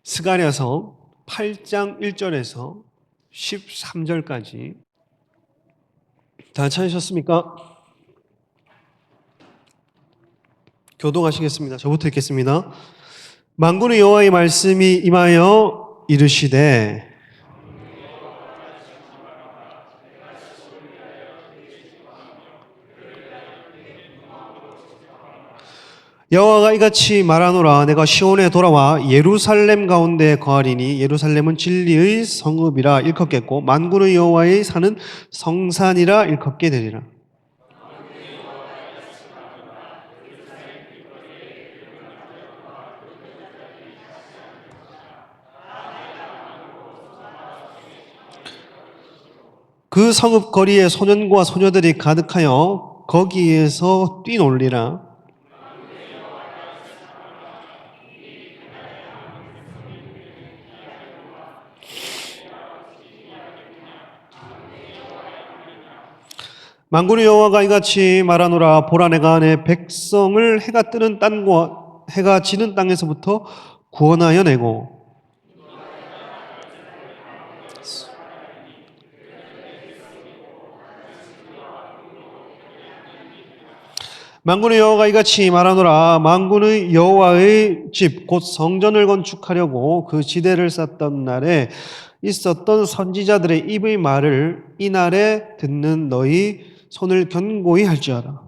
스가랴서 8장 1절에서 13절까지 다 찾으셨습니까? 교독하시겠습니다. 저부터 읽겠습니다. 만군의 여호와의 말씀이 임하여 이르시되 여호와가 이같이 말하노라. 내가 시온에 돌아와 예루살렘 가운데 거하리니 예루살렘은 진리의 성읍이라 일컫겠고 만군의 여호와의 사는 성산이라 일컫게 되리라. 그 성읍 거리에 소년과 소녀들이 가득하여 거기에서 뛰놀리라. 만군의 여호와가 이같이 말하노라. 보라, 내가 내 백성을 해가 뜨는 땅과 해가 지는 땅에서부터 구원하여 내고 만군의 여호와가 이같이 말하노라. 만군의 여호와의 집 곧 성전을 건축하려고 그 지대를 쌓던 날에 있었던 선지자들의 입의 말을 이날에 듣는 너희 손을 견고히 할지어다.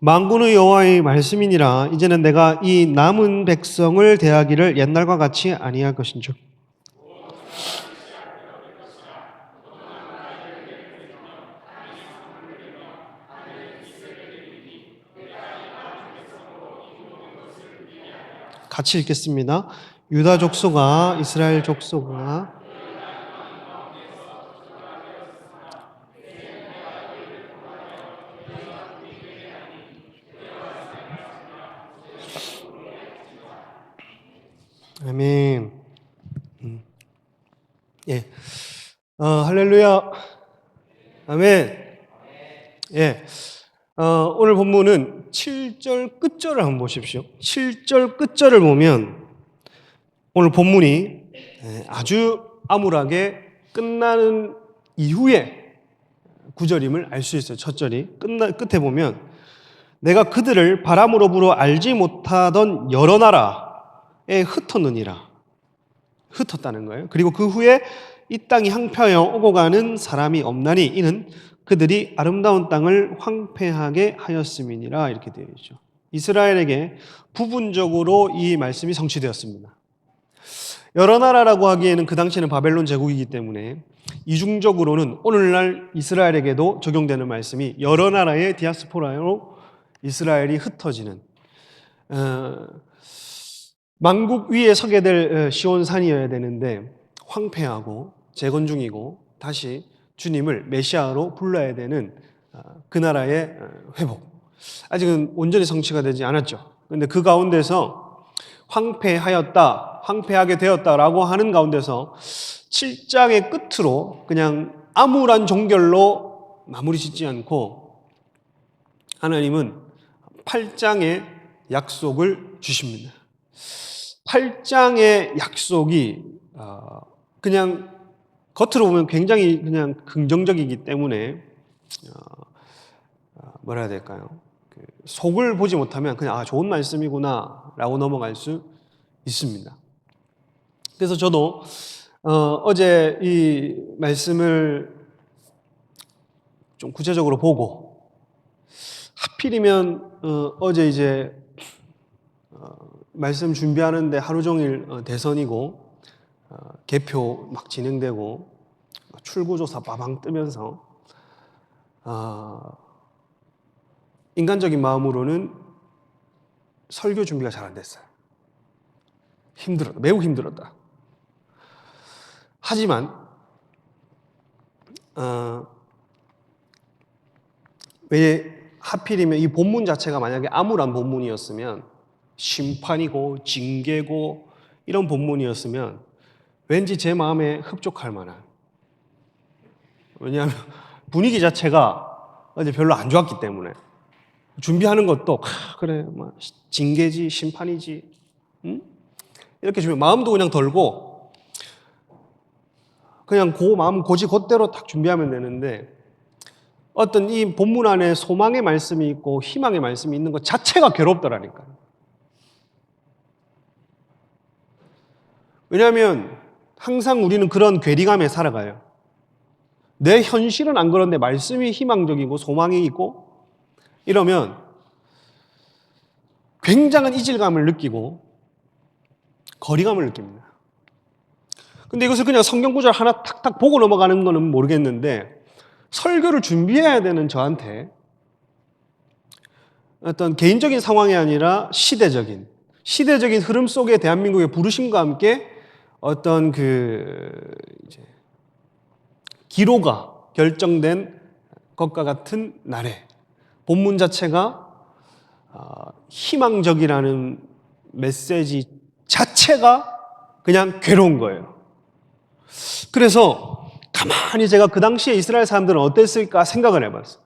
만군의 여호와의 말씀이니라. 이제는 내가 이 남은 백성을 대하기를 옛날과 같이 아니할 것인즉 같이 읽겠습니다. 유다 족속아, 이스라엘 족속아, 아멘. 예, 할렐루야, 아멘. 예, 오늘 본문은 7절 끝절을 한번 보십시오. 7절 끝절을 보면 오늘 본문이 아주 암울하게 끝나는 이후에 구절임을 알 수 있어요. 첫 절이 끝에 보면 내가 그들을 바람으로 불어 알지 못하던 여러 나라에 흩었느니라. 흩었다는 거예요. 그리고 그 후에 이 땅이 황폐하여 오고 가는 사람이 없나니 이는 그들이 아름다운 땅을 황폐하게 하였음이니라. 이렇게 되어 있죠. 이스라엘에게 부분적으로 이 말씀이 성취되었습니다. 여러 나라라고 하기에는 그 당시에는 바벨론 제국이기 때문에 이중적으로는 오늘날 이스라엘에게도 적용되는 말씀이 여러 나라의 디아스포라로 이스라엘이 흩어지는 만국 위에 서게 될 시온산이어야 되는데 황폐하고 재건중이고 다시 주님을 메시아로 불러야 되는 그 나라의 회복. 아직은 온전히 성취가 되지 않았죠. 그런데 그 가운데서 황폐하게 되었다라고 하는 가운데서 7장의 끝으로 그냥 암울한 종결로 마무리 짓지 않고 하나님은 8장의 약속을 주십니다. 8장의 약속이 그냥 겉으로 보면 굉장히 그냥 긍정적이기 때문에 뭐라 해야 될까요? 속을 보지 못하면 그냥 좋은 말씀이구나 라고 넘어갈 수 있습니다. 그래서 저도 어제 이 말씀을 좀 구체적으로 보고 하필이면 어제 이제 말씀 준비하는데 하루 종일 대선이고 개표 막 진행되고 출구조사 빠방 뜨면서 인간적인 마음으로는 설교 준비가 잘 안 됐어요. 힘들었다. 매우 힘들었다. 하지만 왜 하필이면 이 본문 자체가 만약에 암울한 본문이었으면 심판이고 징계고 이런 본문이었으면 왠지 제 마음에 흡족할 만한. 왜냐하면 분위기 자체가 어제 별로 안 좋았기 때문에 준비하는 것도 그래 뭐 징계지 심판이지 이렇게 준비 마음도 그냥 덜고 그냥 그 마음 고지 곧대로 딱 준비하면 되는데 어떤 이 본문 안에 소망의 말씀이 있고 희망의 말씀이 있는 것 자체가 괴롭더라니까요. 왜냐하면 항상 우리는 그런 괴리감에 살아가요. 내 현실은 안 그런데 말씀이 희망적이고 소망이 있고 이러면 굉장한 이질감을 느끼고 거리감을 느낍니다. 근데 이것을 그냥 성경 구절 하나 탁탁 보고 넘어가는 거는 모르겠는데 설교를 준비해야 되는 저한테 어떤 개인적인 상황이 아니라 시대적인 흐름 속에 대한민국의 부르심과 함께 어떤 기로가 결정된 것과 같은 날에 본문 자체가 희망적이라는 메시지 자체가 그냥 괴로운 거예요. 그래서 가만히 제가 그 당시에 이스라엘 사람들은 어땠을까 생각을 해봤어요.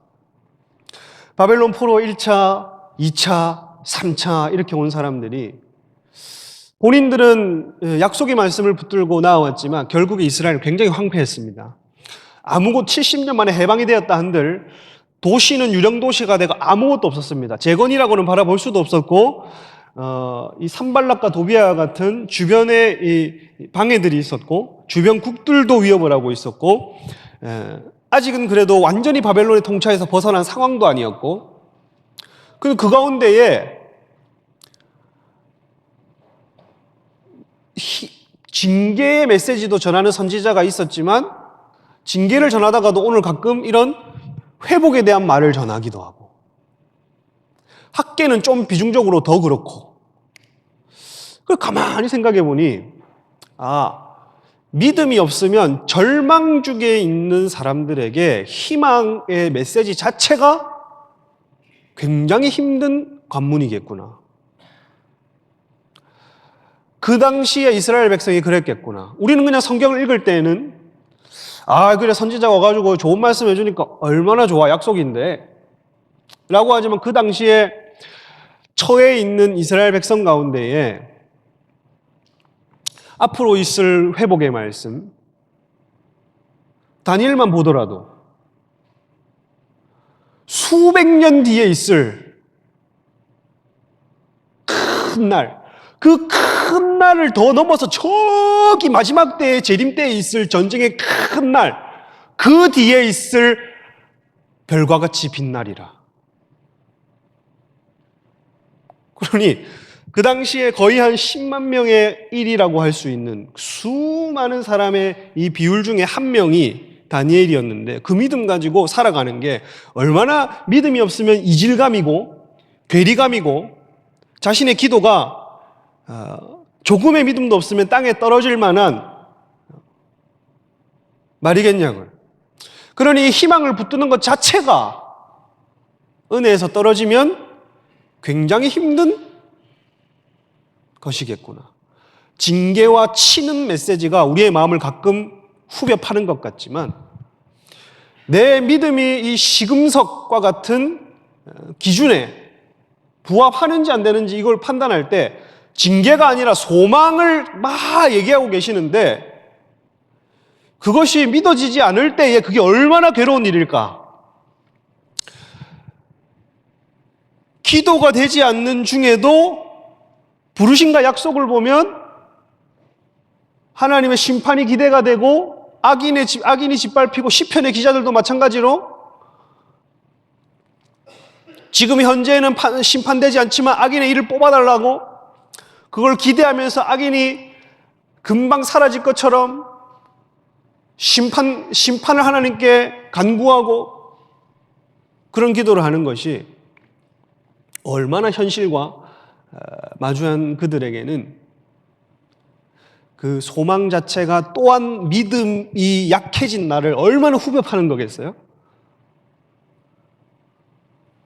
바벨론 포로 1차, 2차, 3차 이렇게 온 사람들이 본인들은 약속의 말씀을 붙들고 나아왔지만 결국에 이스라엘은 굉장히 황폐했습니다. 아무곳 70년 만에 해방이 되었다 한들 도시는 유령 도시가 되고 아무것도 없었습니다. 재건이라고는 바라볼 수도 없었고 이 산발락과 도비아와 같은 주변에 이 방해들이 있었고 주변국들도 위협을 하고 있었고 아직은 그래도 완전히 바벨론의 통치에서 벗어난 상황도 아니었고 그 가운데에 징계의 메시지도 전하는 선지자가 있었지만 징계를 전하다가도 오늘 가끔 이런 회복에 대한 말을 전하기도 하고 학계는 좀 비중적으로 더 그렇고 그걸 가만히 생각해 보니 믿음이 없으면 절망중에 있는 사람들에게 희망의 메시지 자체가 굉장히 힘든 관문이겠구나. 그 당시에 이스라엘 백성이 그랬겠구나. 우리는 그냥 성경을 읽을 때에는 그래 선지자가 와가지고 좋은 말씀 해주니까 얼마나 좋아 약속인데 라고 하지만 그 당시에 처해 있는 이스라엘 백성 가운데에 앞으로 있을 회복의 말씀 다니엘만 보더라도 수백 년 뒤에 있을 큰 날, 그 큰 날을 더 넘어서 저기 마지막 때의 재림 때에 있을 전쟁의 큰 날, 그 뒤에 있을 별과 같이 빛나리라. 그러니 그 당시에 거의 한 10만 명의 일이라고 할 수 있는 수많은 사람의 이 비율 중에 한 명이 다니엘이었는데 그 믿음 가지고 살아가는 게 얼마나 믿음이 없으면 이질감이고 괴리감이고 자신의 기도가 조금의 믿음도 없으면 땅에 떨어질 만한 말이겠냐고요. 그러니 희망을 붙드는 것 자체가 은혜에서 떨어지면 굉장히 힘든 것이겠구나. 징계와 치는 메시지가 우리의 마음을 가끔 후벼 파는 것 같지만 내 믿음이 이 시금석과 같은 기준에 부합하는지 안 되는지 이걸 판단할 때 징계가 아니라 소망을 막 얘기하고 계시는데 그것이 믿어지지 않을 때에 그게 얼마나 괴로운 일일까? 기도가 되지 않는 중에도 부르심과 약속을 보면 하나님의 심판이 기대가 되고 악인이 짓밟히고 시편의 기자들도 마찬가지로 지금 현재는 심판되지 않지만 악인의 일을 뽑아달라고 그걸 기대하면서 악인이 금방 사라질 것처럼 심판을 하나님께 간구하고 그런 기도를 하는 것이 얼마나 현실과 마주한 그들에게는 그 소망 자체가 또한 믿음이 약해진 나를 얼마나 후벼 파는 거겠어요?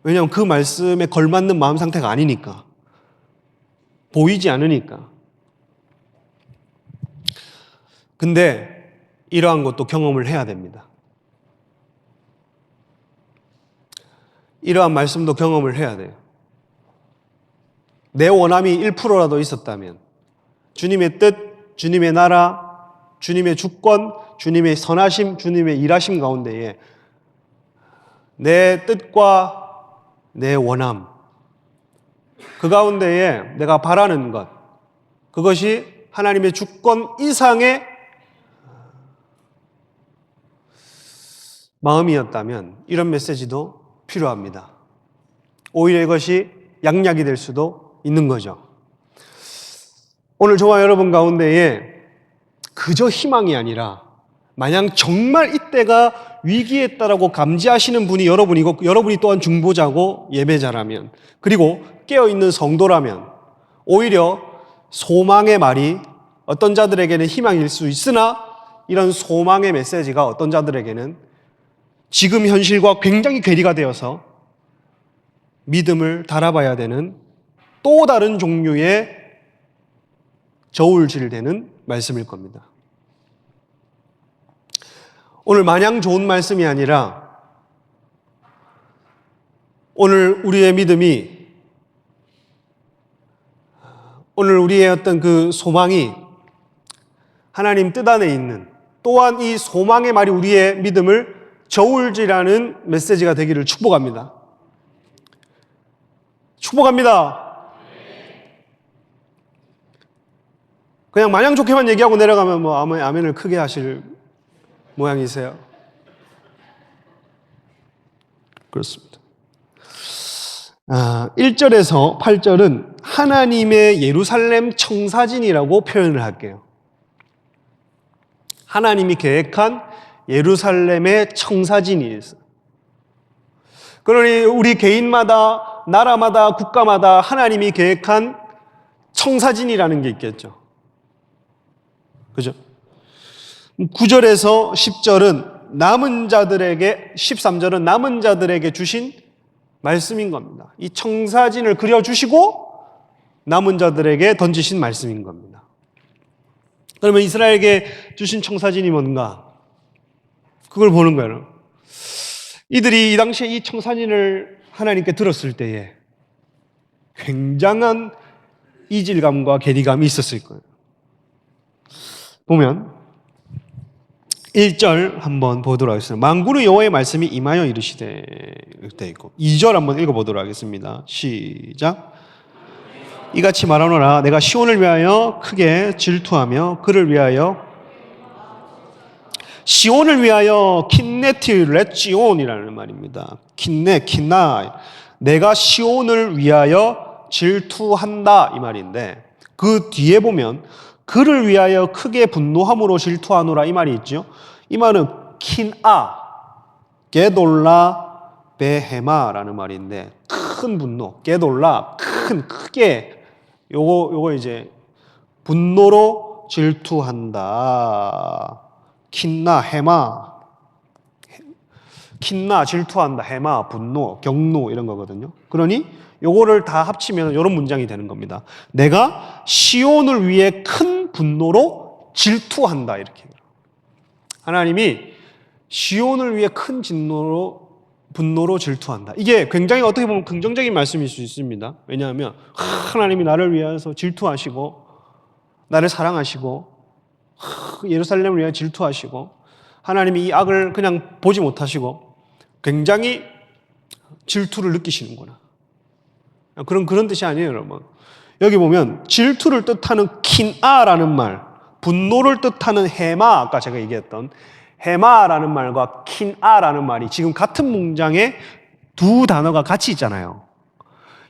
왜냐하면 그 말씀에 걸맞는 마음 상태가 아니니까. 보이지 않으니까. 근데 이러한 것도 경험을 해야 됩니다. 이러한 말씀도 경험을 해야 돼요. 내 원함이 1%라도 있었다면 주님의 뜻, 주님의 나라, 주님의 주권, 주님의 선하심, 주님의 일하심 가운데에 내 뜻과 내 원함, 그 가운데에 내가 바라는 것, 그것이 하나님의 주권 이상의 마음이었다면 이런 메시지도 필요합니다. 오히려 이것이 양약이 될 수도 있는 거죠. 오늘 저와 여러분 가운데에 그저 희망이 아니라 만약 정말 이때가 위기에 있다라고 감지하시는 분이 여러분이고 여러분이 또한 중보자고 예배자라면 그리고 깨어있는 성도라면 오히려 소망의 말이 어떤 자들에게는 희망일 수 있으나 이런 소망의 메시지가 어떤 자들에게는 지금 현실과 굉장히 괴리가 되어서 믿음을 달아봐야 되는 또 다른 종류의 저울질되는 말씀일 겁니다. 오늘 마냥 좋은 말씀이 아니라 오늘 우리의 믿음이 오늘 우리의 어떤 그 소망이 하나님 뜻 안에 있는 또한 이 소망의 말이 우리의 믿음을 저울질하는 메시지가 되기를 축복합니다. 축복합니다. 그냥 마냥 좋게만 얘기하고 내려가면 뭐 아멘을 크게 하실 모양이세요. 그렇습니다. 1절에서 8절은 하나님의 예루살렘 청사진이라고 표현을 할게요. 하나님이 계획한 예루살렘의 청사진이 있어요. 그러니 우리 개인마다, 나라마다, 국가마다 하나님이 계획한 청사진이라는 게 있겠죠. 그죠? 9절에서 10절은 남은 자들에게, 13절은 남은 자들에게 주신 말씀인 겁니다. 이 청사진을 그려주시고 남은 자들에게 던지신 말씀인 겁니다. 그러면 이스라엘에게 주신 청사진이 뭔가? 그걸 보는 거예요. 이들이 이 당시에 이 청사진을 하나님께 들었을 때에 굉장한 이질감과 괴리감이 있었을 거예요. 보면 1절 한번 보도록 하겠습니다. 만군의 여호와의 말씀이 임하여 이르시되 돼 있고 2절 한번 읽어보도록 하겠습니다. 시작. 이같이 말하노라 내가 시온을 위하여 크게 질투하며 그를 위하여 시온을 위하여 킨네티 렛지온이라는 말입니다. 킨나 내가 시온을 위하여 질투한다 이 말인데 그 뒤에 보면 그를 위하여 크게 분노함으로 질투하노라 이 말이 있죠. 이 말은 킨아 게돌라 베헤마라는 말인데 큰 분노, 게돌라 크게 요거 이제 분노로 질투한다. 킨나 헤마 킨나 질투한다. 헤마 분노, 경노 이런 거거든요. 그러니 요거를 다 합치면 이런 문장이 되는 겁니다. 내가 시온을 위해 큰 분노로 질투한다 이렇게. 하나님이 시온을 위해 큰 분노로 질투한다. 이게 굉장히 어떻게 보면 긍정적인 말씀일 수 있습니다. 왜냐하면 하나님이 나를 위해서 질투하시고 나를 사랑하시고 예루살렘을 위해 질투하시고 하나님이 이 악을 그냥 보지 못하시고 굉장히 질투를 느끼시는구나. 그런 뜻이 아니에요, 여러분. 여기 보면 질투를 뜻하는 킨아라는 말, 분노를 뜻하는 헤마, 아까 제가 얘기했던 헤마라는 말과 킨아라는 말이 지금 같은 문장에 두 단어가 같이 있잖아요.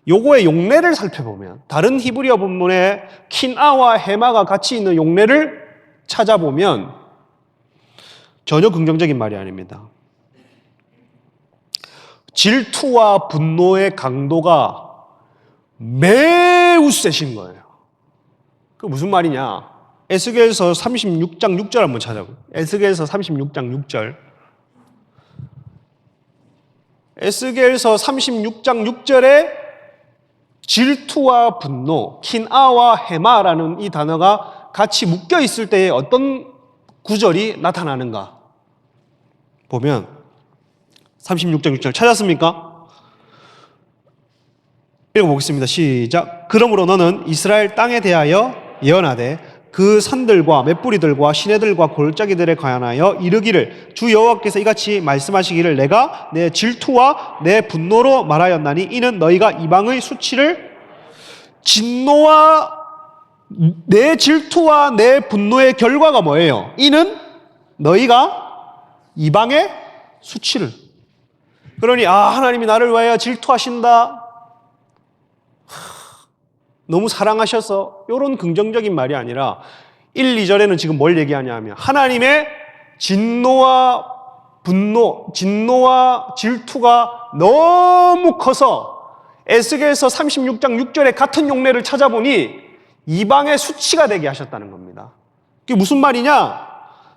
요거의 용례를 살펴보면 다른 히브리어 본문에 킨아와 헤마가 같이 있는 용례를 찾아보면 전혀 긍정적인 말이 아닙니다. 질투와 분노의 강도가 매우 세신 거예요. 그 무슨 말이냐? 에스겔서 36장 6절 한번 찾아보세요. 에스겔서 36장 6절. 에스겔서 36장 6절에 질투와 분노, 킨아와 헤마라는 이 단어가 같이 묶여 있을 때에 어떤 구절이 나타나는가 보면 36장 6절 찾았습니까? 읽어보겠습니다. 시작. 그러므로 너는 이스라엘 땅에 대하여 예언하되 그 산들과 맷뿌리들과 시내들과 골짜기들에 관하여 이르기를 주 여호와께서 이같이 말씀하시기를 내가 내 질투와 내 분노로 말하였나니 이는 너희가 이방의 수치를 진노와 내 질투와 내 분노의 결과가 뭐예요? 이는 너희가 이방의 수치를. 그러니 하나님이 나를 위하여 질투하신다, 너무 사랑하셔서, 이런 긍정적인 말이 아니라 1, 2절에는 지금 뭘 얘기하냐면 하나님의 진노와 분노, 진노와 질투가 너무 커서 에스겔서 36장 6절에 같은 용례를 찾아보니 이방의 수치가 되게 하셨다는 겁니다. 그게 무슨 말이냐?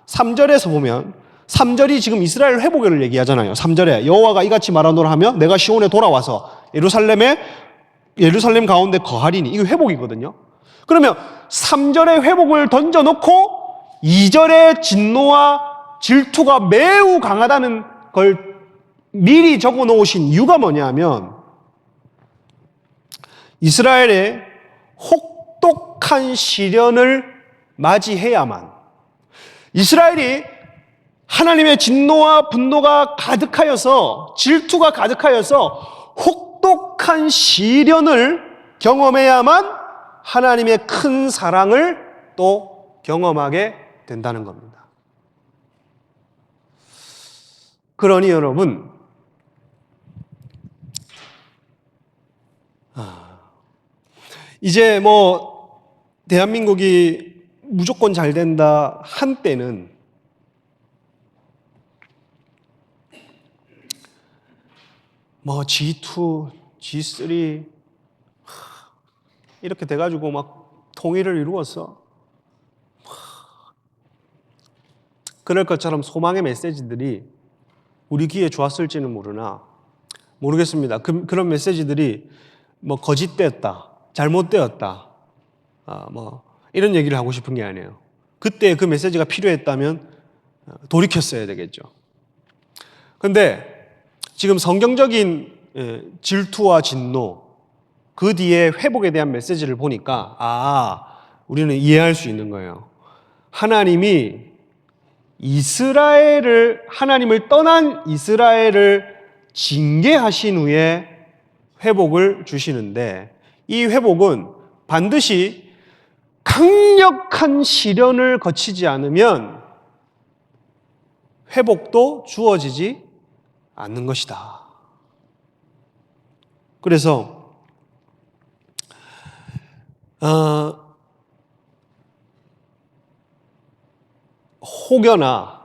3절에서 보면 3절이 지금 이스라엘 회복을 얘기하잖아요. 3절에 여호와가 이같이 말하노라 하면 내가 시온에 돌아와서 예루살렘 가운데 거하리니, 이거 회복이거든요. 그러면 3절의 회복을 던져놓고 2절의 진노와 질투가 매우 강하다는 걸 미리 적어 놓으신 이유가 뭐냐면 이스라엘의 혹독한 시련을 맞이해야만, 이스라엘이 하나님의 진노와 분노가 가득하여서, 질투가 가득하여서 혹독한 시련을 경험해야만 하나님의 큰 사랑을 또 경험하게 된다는 겁니다. 그러니 여러분, 이제 대한민국이 무조건 잘 된다 한때는 G2, G3 이렇게 돼가지고 막 통일을 이루었어. 그럴 것처럼 소망의 메시지들이 우리 귀에 좋았을지는 모르겠습니다. 그런 메시지들이 거짓되었다, 잘못되었다, 이런 얘기를 하고 싶은 게 아니에요. 그때 그 메시지가 필요했다면 돌이켰어야 되겠죠. 근데 지금 성경적인 질투와 진노, 그 뒤에 회복에 대한 메시지를 보니까 우리는 이해할 수 있는 거예요. 하나님이 하나님을 떠난 이스라엘을 징계하신 후에 회복을 주시는데, 이 회복은 반드시 강력한 시련을 거치지 않으면 회복도 주어지지 않는 것이다. 그래서 혹여나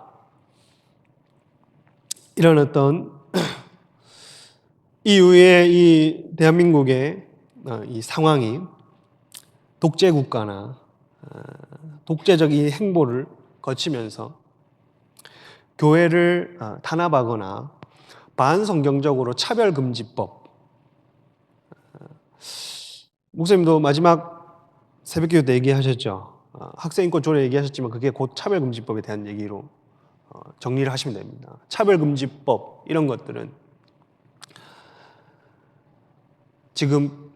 이런 어떤 이후에 이 대한민국의 이 상황이 독재 국가나 독재적 이 행보를 거치면서 교회를 탄압하거나 반성경적으로 차별금지법, 목사님도 마지막 새벽기도 때 얘기하셨죠. 학생인권 조례 얘기하셨지만 그게 곧 차별금지법에 대한 얘기로 정리를 하시면 됩니다. 차별금지법 이런 것들은 지금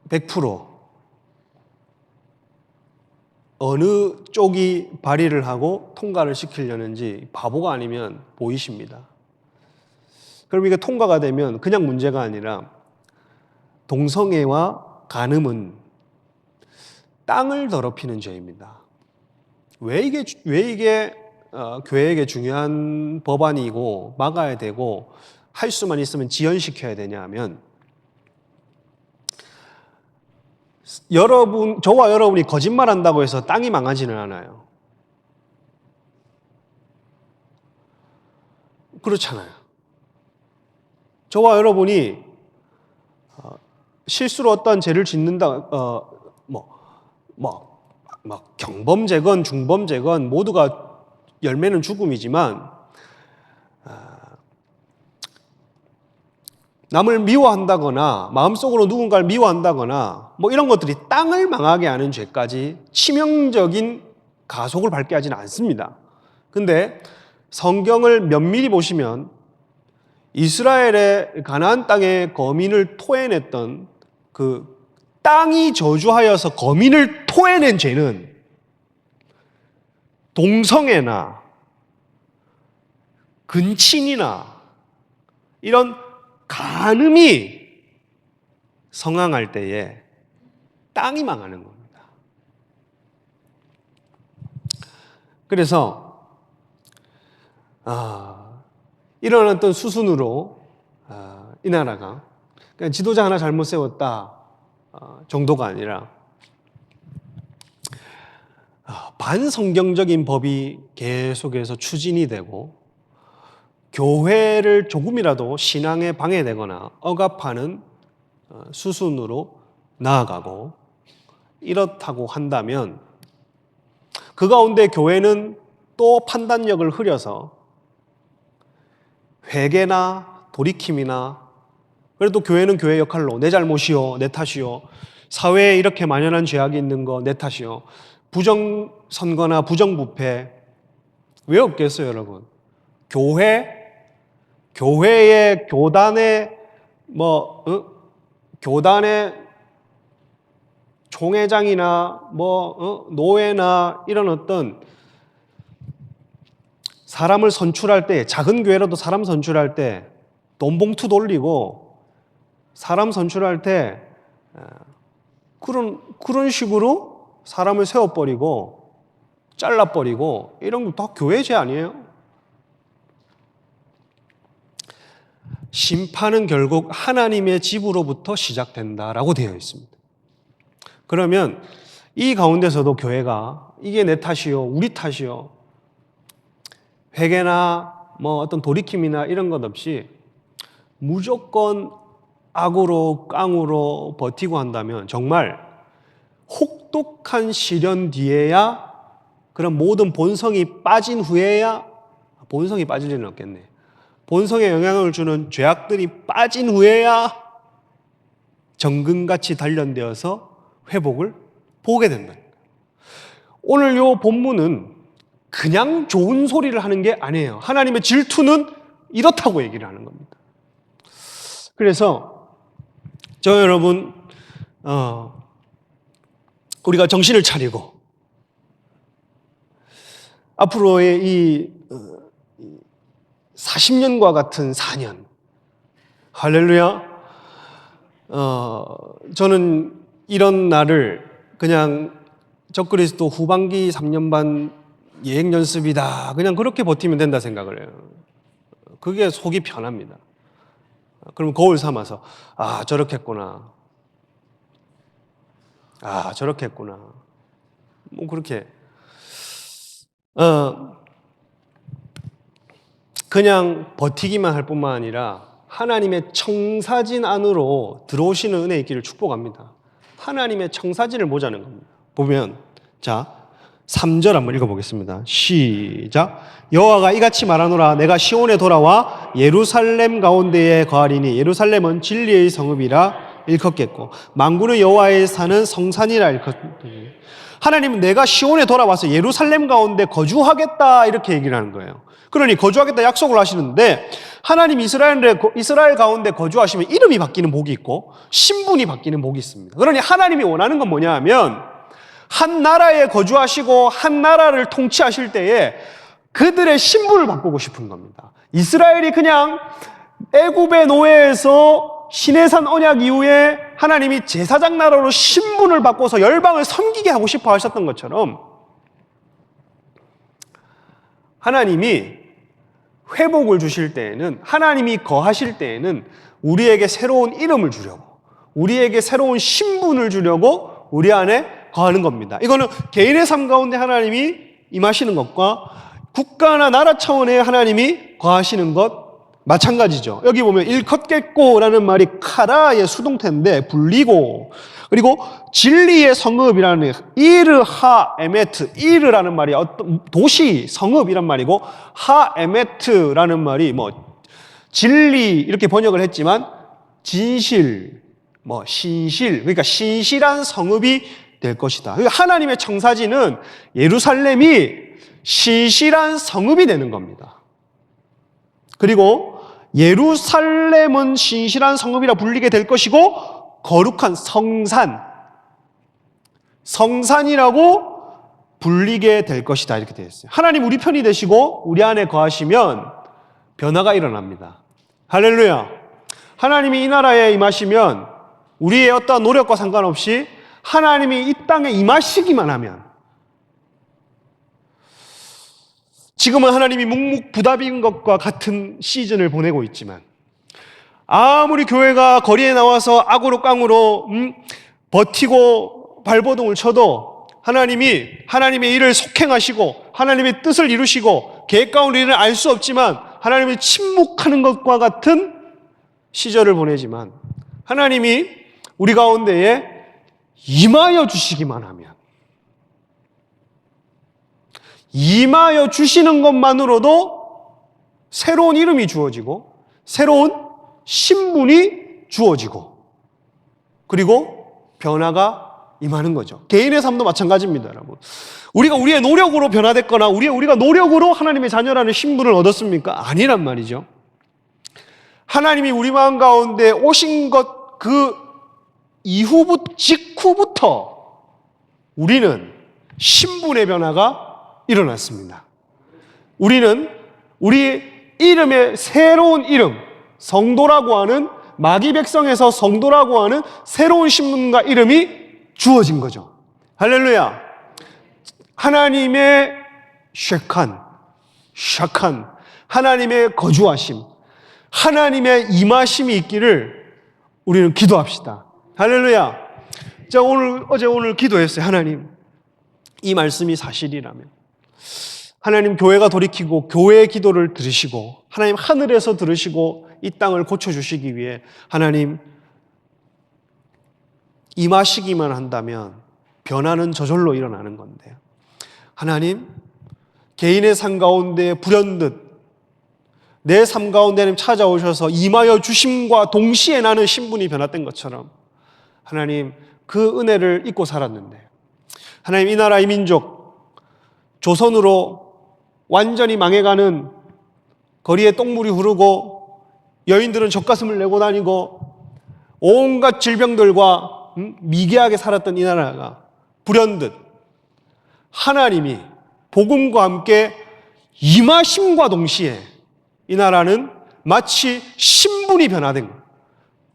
100% 어느 쪽이 발의를 하고 통과를 시키려는지 바보가 아니면 보이십니다. 그럼 이게 통과가 되면 그냥 문제가 아니라 동성애와 간음은 땅을 더럽히는 죄입니다. 왜 이게 교회에게 중요한 법안이고 막아야 되고 할 수만 있으면 지연시켜야 되냐면, 저와 여러분이 거짓말한다고 해서 땅이 망하지는 않아요. 그렇잖아요. 저와 여러분이 실수로 어떤 죄를 짓는다, 경범죄건 중범죄건 모두가 열매는 죽음이지만, 남을 미워한다거나 마음속으로 누군가를 미워한다거나 이런 것들이 땅을 망하게 하는 죄까지 치명적인 가속을 밟게 하지는 않습니다. 근데 성경을 면밀히 보시면 이스라엘의 가나안 땅의 거민을 토해냈던 그 땅이 저주하여서 거민을 토해낸 죄는 동성애나 근친이나 이런 간음이 성황할 때에 땅이 망하는 겁니다. 그래서 이런 어떤 수순으로 이 나라가 그냥 지도자 하나 잘못 세웠다 정도가 아니라 반성경적인 법이 계속해서 추진이 되고 교회를 조금이라도 신앙에 방해되거나 억압하는 수순으로 나아가고 이렇다고 한다면 그 가운데 교회는 또 판단력을 흐려서 회개나 돌이킴이나 그래도 교회는 교회 역할로 내 잘못이요, 내 탓이요, 사회에 이렇게 만연한 죄악이 있는 거 내 탓이요, 부정선거나 부정부패 왜 없겠어요, 여러분? 교회의 교단의 교단의 총회장이나 노회나 이런 어떤 사람을 선출할 때, 작은 교회라도 사람 선출할 때 돈 봉투 돌리고 사람 선출할 때 그런 식으로 사람을 세워버리고 잘라버리고 이런 거 다 교회 죄 아니에요? 심판은 결국 하나님의 집으로부터 시작된다라고 되어 있습니다. 그러면 이 가운데서도 교회가 이게 내 탓이요, 우리 탓이요, 회개나 어떤 돌이킴이나 이런 것 없이 무조건 악으로 깡으로 버티고 한다면 정말 혹독한 시련 뒤에야 그런 모든 본성이 빠진 후에야 본성이 빠질 일은 없겠네. 본성에 영향을 주는 죄악들이 빠진 후에야 정금같이 단련되어서 회복을 보게 된다. 오늘 이 본문은 그냥 좋은 소리를 하는 게 아니에요. 하나님의 질투는 이렇다고 얘기를 하는 겁니다. 그래서 여러분 우리가 정신을 차리고 앞으로의 이 40년과 같은 4년 할렐루야. 저는 이런 날을 그냥 적그리스도 후반기 3년 반 예행 연습이다 그냥 그렇게 버티면 된다 생각을 해요. 그게 속이 편합니다. 그럼 거울 삼아서 저렇게 했구나, 저렇게 했구나, 그렇게 그냥 버티기만 할 뿐만 아니라 하나님의 청사진 안으로 들어오시는 은혜 있기를 축복합니다. 하나님의 청사진을 보자는 겁니다. 보면 3절 한번 읽어보겠습니다. 시작. 여호와가 이같이 말하노라. 내가 시온에 돌아와 예루살렘 가운데에 거하리니 예루살렘은 진리의 성읍이라 일컫겠고 만군의 여호와의 산은 성산이라 일컫겠니. 하나님은 내가 시온에 돌아와서 예루살렘 가운데 거주하겠다 이렇게 얘기를 하는 거예요. 그러니 거주하겠다 약속을 하시는데 하나님 이스라엘 가운데 거주하시면 이름이 바뀌는 복이 있고 신분이 바뀌는 복이 있습니다. 그러니 하나님이 원하는 건 뭐냐 하면 한 나라에 거주하시고 한 나라를 통치하실 때에 그들의 신분을 바꾸고 싶은 겁니다. 이스라엘이 그냥 애굽의 노예에서 시내산 언약 이후에 하나님이 제사장 나라로 신분을 바꿔서 열방을 섬기게 하고 싶어 하셨던 것처럼 하나님이 회복을 주실 때에는 하나님이 거하실 때에는 우리에게 새로운 이름을 주려고 우리에게 새로운 신분을 주려고 우리 안에 거하는 겁니다. 이거는 개인의 삶 가운데 하나님이 임하시는 것과 국가나 나라 차원의 하나님이 거하시는 것 마찬가지죠. 여기 보면 일컫겠고라는 말이 카라의 수동태인데 불리고 그리고 진리의 성읍이라는 이르하 에메트 이르라는 말이 어떤 도시 성읍이란 말이고 하 에메트라는 말이 진리 이렇게 번역을 했지만 진실 신실 그러니까 신실한 성읍이 될 것이다. 하나님의 청사진은 예루살렘이 신실한 성읍이 되는 겁니다. 그리고 예루살렘은 신실한 성읍이라 불리게 될 것이고 거룩한 성산이라고 불리게 될 것이다. 이렇게 되어 있어요. 하나님 우리 편이 되시고 우리 안에 거하시면 변화가 일어납니다. 할렐루야. 하나님이 이 나라에 임하시면 우리의 어떠한 노력과 상관없이 하나님이 이 땅에 임하시기만 하면, 지금은 하나님이 묵묵부답인 것과 같은 시즌을 보내고 있지만 아무리 교회가 거리에 나와서 악으로 깡으로 버티고 발버둥을 쳐도 하나님의 일을 속행하시고 하나님의 뜻을 이루시고 계획 가운데 일을 알 수 없지만 하나님이 침묵하는 것과 같은 시절을 보내지만 하나님이 우리 가운데에 임하여 주시기만 하면, 임하여 주시는 것만으로도 새로운 이름이 주어지고 새로운 신분이 주어지고 그리고 변화가 임하는 거죠. 개인의 삶도 마찬가지입니다, 여러분. 우리가 우리의 노력으로 변화됐거나 우리가 노력으로 하나님의 자녀라는 신분을 얻었습니까? 아니란 말이죠. 하나님이 우리 마음 가운데 오신 것 그 직후부터 우리는 신분의 변화가 일어났습니다. 우리는 우리 이름의 새로운 이름, 성도라고 하는, 마귀 백성에서 성도라고 하는 새로운 신분과 이름이 주어진 거죠. 할렐루야. 하나님의 쉐칸, 하나님의 거주하심, 하나님의 임하심이 있기를 우리는 기도합시다. 할렐루야. 자, 어제 오늘 기도했어요. 하나님, 이 말씀이 사실이라면 하나님 교회가 돌이키고 교회의 기도를 들으시고 하나님 하늘에서 들으시고 이 땅을 고쳐주시기 위해 하나님 임하시기만 한다면 변화는 저절로 일어나는 건데요. 하나님, 개인의 삶 가운데 불현듯 내 삶 가운데 하나님 찾아오셔서 임하여 주심과 동시에 나는 신분이 변화된 것처럼 하나님 그 은혜를 잊고 살았는데 하나님 이 나라 이 민족 조선으로 완전히 망해가는, 거리에 똥물이 흐르고 여인들은 젖가슴을 내고 다니고 온갖 질병들과 미개하게 살았던 이 나라가 불현듯 하나님이 복음과 함께 임하심과 동시에 이 나라는 마치 신분이 변화된 거예요.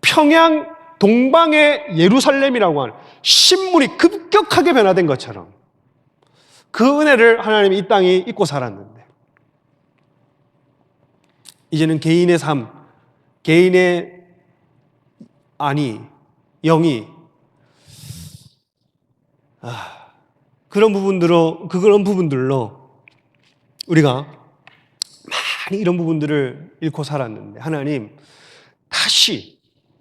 평양 동방의 예루살렘이라고 하는 신분이 급격하게 변화된 것처럼 그 은혜를 하나님이 이 땅에 잊고 살았는데 이제는 개인의 삶, 개인의 영이 그런 부분들로 우리가 많이 이런 부분들을 잃고 살았는데 하나님 다시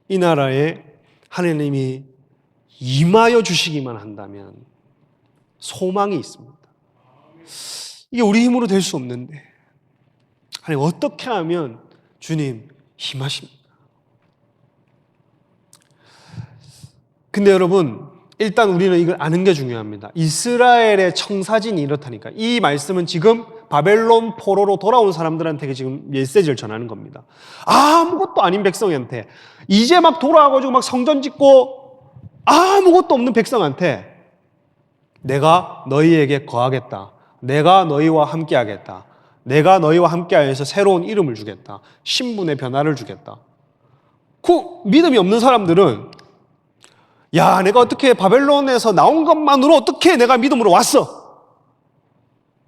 이 나라에 하나님이 임하여 주시기만 한다면 소망이 있습니다. 이게 우리 힘으로 될 수 없는데 하나님 어떻게 하면 주님 임하십니까? 근데 여러분 일단 우리는 이걸 아는 게 중요합니다. 이스라엘의 청사진이 이렇다니까. 이 말씀은 지금 바벨론 포로로 돌아온 사람들한테 지금 메시지를 전하는 겁니다. 아무것도 아닌 백성한테, 이제 막 돌아와가지고 막 성전 짓고 아무것도 없는 백성한테 내가 너희에게 거하겠다. 내가 너희와 함께 하겠다. 내가 너희와 함께 하여서 새로운 이름을 주겠다. 신분의 변화를 주겠다. 그 믿음이 없는 사람들은 야, 내가 어떻게 바벨론에서 나온 것만으로 어떻게 내가 믿음으로 왔어?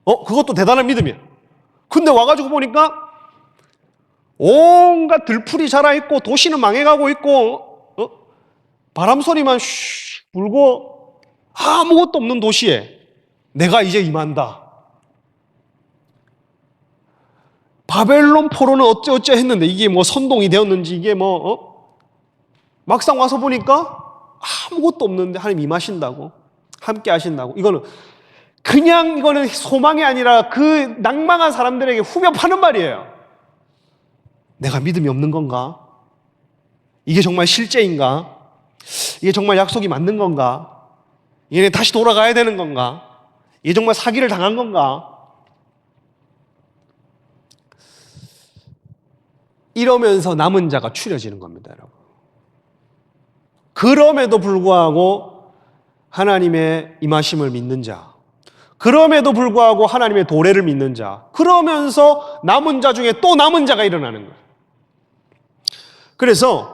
그것도 대단한 믿음이야. 근데 와가지고 보니까 온갖 들풀이 자라있고 도시는 망해가고 있고 바람 소리만 슉 불고 아무것도 없는 도시에 내가 이제 임한다. 바벨론 포로는 어쩌어쩌 했는데 이게 뭐 선동이 되었는지 이게 막상 와서 보니까 아무것도 없는데 하나님 임하신다고, 함께 하신다고. 이거는 소망이 아니라 그 낭망한 사람들에게 후벼 파는 말이에요. 내가 믿음이 없는 건가? 이게 정말 실제인가? 이게 정말 약속이 맞는 건가? 얘네 다시 돌아가야 되는 건가? 얘 정말 사기를 당한 건가? 이러면서 남은 자가 추려지는 겁니다, 여러분. 그럼에도 불구하고 하나님의 임하심을 믿는 자, 그럼에도 불구하고 하나님의 도래를 믿는 자, 그러면서 남은 자 중에 또 남은 자가 일어나는 거예요. 그래서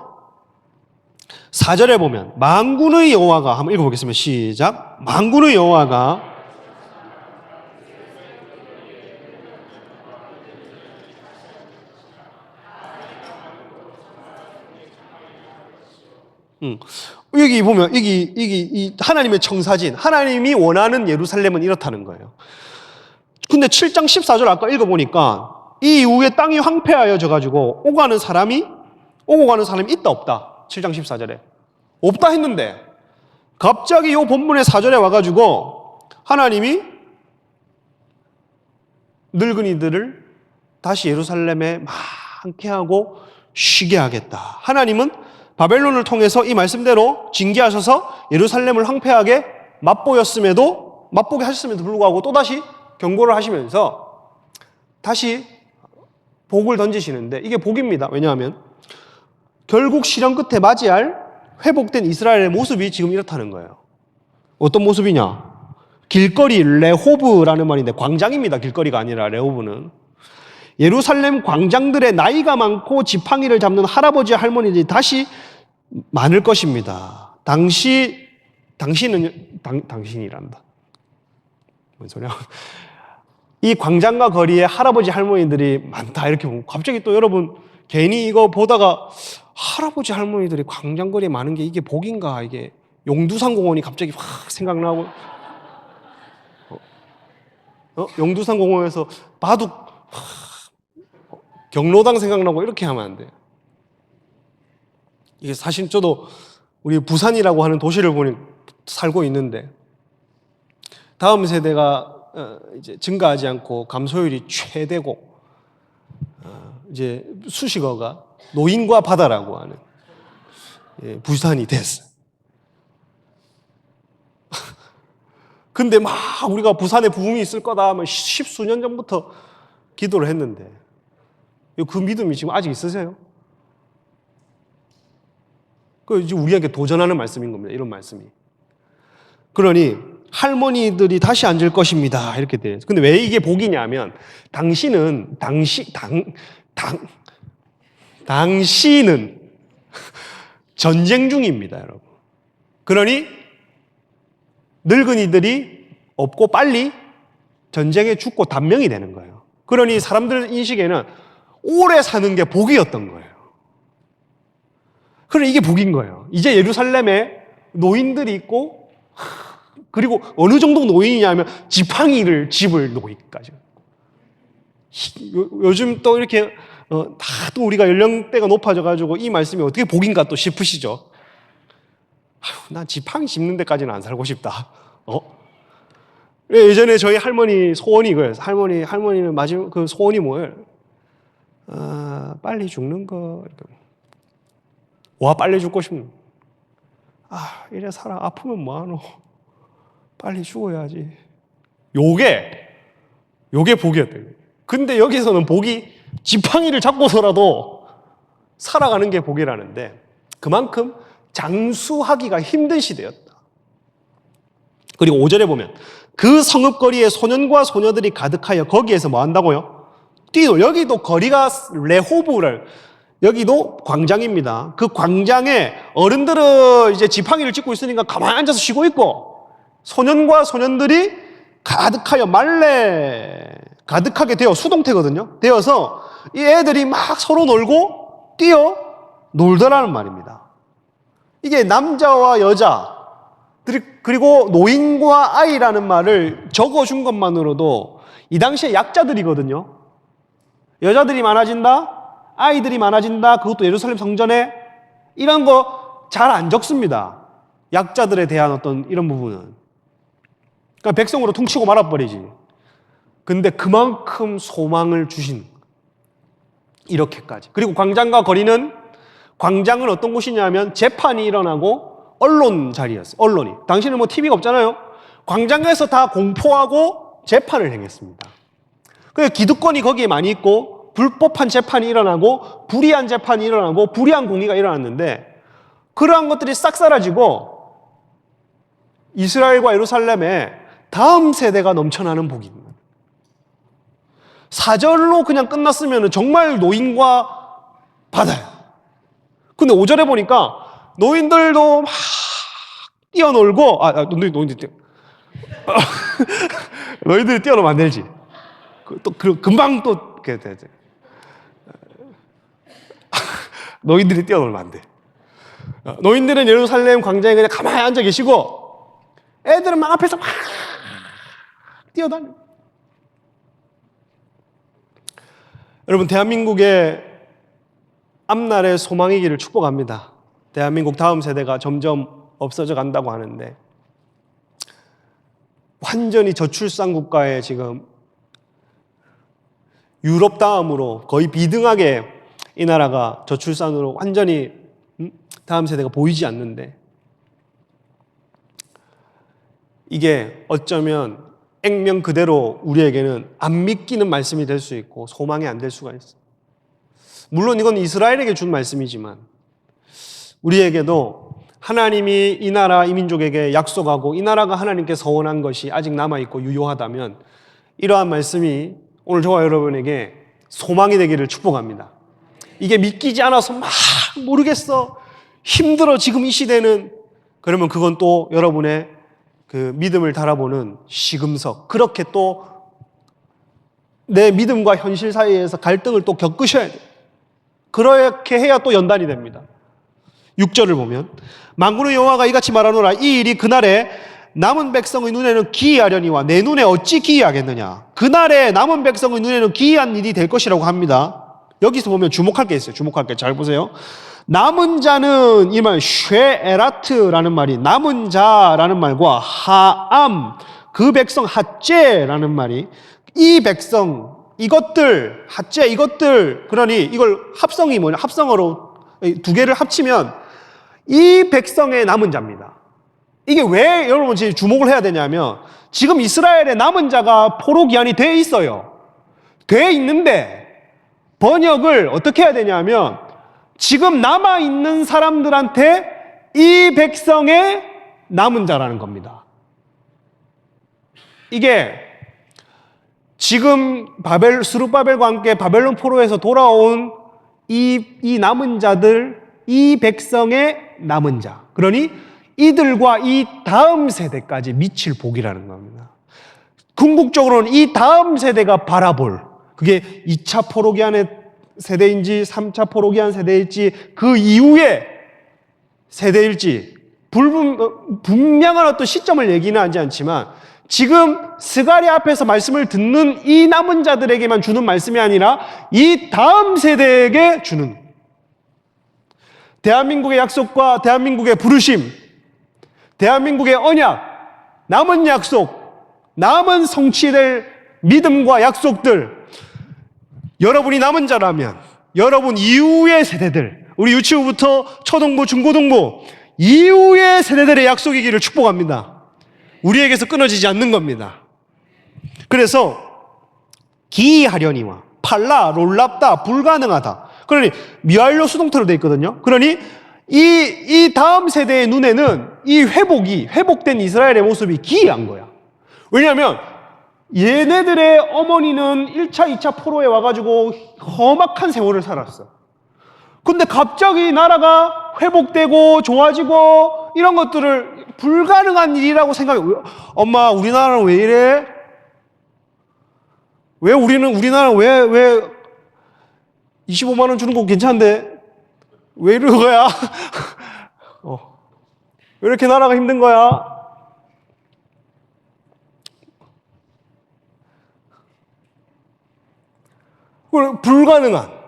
4절에 보면 만군의 여호와가, 한번 읽어보겠습니다. 시작. 만군의 여호와가 여기 보면 이 하나님의 청사진, 하나님이 원하는 예루살렘은 이렇다는 거예요. 근데 7장 14절 아까 읽어보니까 이 이후에 땅이 황폐하여져 가지고 오고 가는 사람이 있다 없다. 7장 14절에 없다 했는데 갑자기 이 본문의 4절에 와가지고 하나님이 늙은이들을 다시 예루살렘에 많게 하고 쉬게 하겠다. 하나님은 바벨론을 통해서 이 말씀대로 징계하셔서 예루살렘을 황폐하게 맛보게 하셨음에도 불구하고 또다시 경고를 하시면서 다시 복을 던지시는데 이게 복입니다. 왜냐하면 결국 시련 끝에 맞이할 회복된 이스라엘의 모습이 지금 이렇다는 거예요. 어떤 모습이냐? 길거리, 레호브라는 말인데 광장입니다. 길거리가 아니라 레호브는. 예루살렘 광장들의 나이가 많고 지팡이를 잡는 할아버지 할머니들이 다시 많을 것입니다. 당신이란다. 뭔 소리야? 이 광장과 거리에 할아버지 할머니들이 많다 이렇게 보면 갑자기 또 여러분 괜히 이거 보다가 할아버지 할머니들이 광장거리에 많은 게 이게 복인가? 이게 용두산 공원이 갑자기 확 생각나고 용두산 공원에서 바둑 경로당 생각나고 이렇게 하면 안 돼. 이게 사실 저도 우리 부산이라고 하는 도시를 살고 있는데 다음 세대가 이제 증가하지 않고 감소율이 최대고 이제 수식어가 노인과 바다라고 하는 부산이 됐어. 근데 막 우리가 부산에 부흥이 있을 거다 하면 십수년 전부터 기도를 했는데 그 믿음이 지금 아직 있으세요? 그 이제 우리에게 도전하는 말씀인 겁니다. 이런 말씀이. 그러니 할머니들이 다시 앉을 것입니다. 이렇게 돼요. 근데 왜 이게 복이냐면 당신은 전쟁 중입니다, 여러분. 그러니 늙은이들이 없고 빨리 전쟁에 죽고 단명이 되는 거예요. 그러니 사람들 인식에는 오래 사는 게 복이었던 거예요. 그러니 이게 복인 거예요. 이제 예루살렘에 노인들이 있고 그리고 어느 정도 노인이냐면 집을 노인까지. 요즘 또 이렇게 또 우리가 연령대가 높아져가지고 이 말씀이 어떻게 복인가 또 싶으시죠? 난 지팡이 짚는 데까지는 안 살고 싶다. 예전에 저희 할머니 소원이 이거였어요. 할머니는 마지막 그 소원이 뭐예요? 빨리 죽는 거. 와, 빨리 죽고 싶는. 이래 살아. 아프면 뭐하노? 빨리 죽어야지. 요게 복이었대요. 근데 여기서는 복이 지팡이를 잡고서라도 살아가는 게 복이라는데 그만큼 장수하기가 힘든 시대였다. 그리고 5절에 보면 그 성읍거리에 소년과 소녀들이 가득하여 거기에서 뭐 한다고요? 여기도 거리가 레호브를 여기도 광장입니다. 그 광장에 어른들은 이제 지팡이를 짚고 있으니까 가만히 앉아서 쉬고 있고 소년과 소년들이 가득하여 가득하게 되어 수동태거든요. 되어서 이 애들이 막 서로 놀고 뛰어 놀더라는 말입니다. 이게 남자와 여자 그리고 노인과 아이라는 말을 적어준 것만으로도 이 당시에 약자들이거든요. 여자들이 많아진다, 아이들이 많아진다, 그것도 예루살렘 성전에 이런 거 잘 안 적습니다. 약자들에 대한 어떤 이런 부분은. 그러니까 백성으로 퉁치고 말아버리지. 근데 그만큼 소망을 주신 이렇게까지. 그리고 광장과 거리는 광장은 어떤 곳이냐면 재판이 일어나고 언론 자리였어요. 언론이. 당시는 뭐 TV가 없잖아요. 광장에서 다 공포하고 재판을 행했습니다. 그래서 기득권이 거기에 많이 있고 불법한 재판이 일어나고 불의한 재판이 일어나고 불의한 공의가 일어났는데 그러한 것들이 싹 사라지고 이스라엘과 예루살렘에 다음 세대가 넘쳐나는 복입니다. 사절로 그냥 끝났으면 정말 노인과 바다예요. 근데 5절에 보니까 노인들도 막 뛰어놀고, 노인들이 뛰어놀면 안 되지. 금방 또, 노인들이 뛰어놀면 안 돼. 노인들은 예루살렘 광장에 그냥 가만히 앉아 계시고, 애들은 막 앞에서 막 뛰어다녀. 여러분, 대한민국의 앞날의 소망이기를 축복합니다. 대한민국 다음 세대가 점점 없어져 간다고 하는데 완전히 저출산 국가에 지금 유럽 다음으로 거의 비등하게 이 나라가 저출산으로 완전히 다음 세대가 보이지 않는데 이게 어쩌면 액면 그대로 우리에게는 안 믿기는 말씀이 될 수 있고 소망이 안 될 수가 있어요. 물론 이건 이스라엘에게 준 말씀이지만 우리에게도 하나님이 이 나라 이 민족에게 약속하고 이 나라가 하나님께 서원한 것이 아직 남아있고 유효하다면 이러한 말씀이 오늘 저와 여러분에게 소망이 되기를 축복합니다. 이게 믿기지 않아서 막 모르겠어 힘들어 지금 이 시대는 그러면 그건 또 여러분의 그 믿음을 달아보는 시금석 그렇게 또 내 믿음과 현실 사이에서 갈등을 또 겪으셔야 돼요. 그렇게 해야 또 연단이 됩니다. 6절을 보면 만군의 여호와가 이같이 말하노라 이 일이 그날에 남은 백성의 눈에는 기이하려니와 내 눈에 어찌 기이하겠느냐. 그날에 남은 백성의 눈에는 기이한 일이 될 것이라고 합니다. 여기서 보면 주목할 게 있어요. 주목할 게 잘 보세요. 남은 자는 이 말 쉐에라트라는 말이 남은 자라는 말과 하암 그 백성 핫제라는 말이 이 백성 이것들 핫제 이것들 그러니 이걸 합성이 뭐냐 합성어로 두 개를 합치면 이 백성의 남은 자입니다. 이게 왜 여러분 지금 주목을 해야 되냐면 지금 이스라엘의 남은 자가 포로 기한이 돼 있어요. 돼 있는데 번역을 어떻게 해야 되냐면 지금 남아있는 사람들한테 이 백성의 남은 자라는 겁니다. 이게 지금 스룹바벨과 함께 바벨론 포로에서 돌아온 이 남은 자들, 이 백성의 남은 자. 그러니 이들과 이 다음 세대까지 미칠 복이라는 겁니다. 궁극적으로는 이 다음 세대가 바라볼, 그게 2차 포로기한의 세대인지 3차 포로기한 세대일지 그 이후의 세대일지 분명한 어떤 시점을 얘기는 하지 않지만 지금 스가랴 앞에서 말씀을 듣는 이 남은 자들에게만 주는 말씀이 아니라 이 다음 세대에게 주는 대한민국의 약속과 대한민국의 부르심, 대한민국의 언약, 남은 약속, 남은 성취될 믿음과 약속들 여러분이 남은 자라면 여러분 이후의 세대들 우리 유치부부터 초등부, 중고등부 이후의 세대들의 약속이기를 축복합니다. 우리에게서 끊어지지 않는 겁니다. 그래서 기이하려니와 팔라, 롤랍다, 불가능하다. 그러니 미완료 수동태로 되어 있거든요. 그러니 이 다음 세대의 눈에는 이 회복된 이스라엘의 모습이 기이한 거야. 왜냐하면 얘네들의 어머니는 1차, 2차 포로에 와가지고 험악한 세월을 살았어. 근데 갑자기 나라가 회복되고 좋아지고 이런 것들을 불가능한 일이라고 생각해. 엄마, 우리나라는 왜 이래? 우리나라는 왜 25만 원 주는 거 괜찮은데 왜 이러는 거야? 왜 이렇게 나라가 힘든 거야? 불가능한.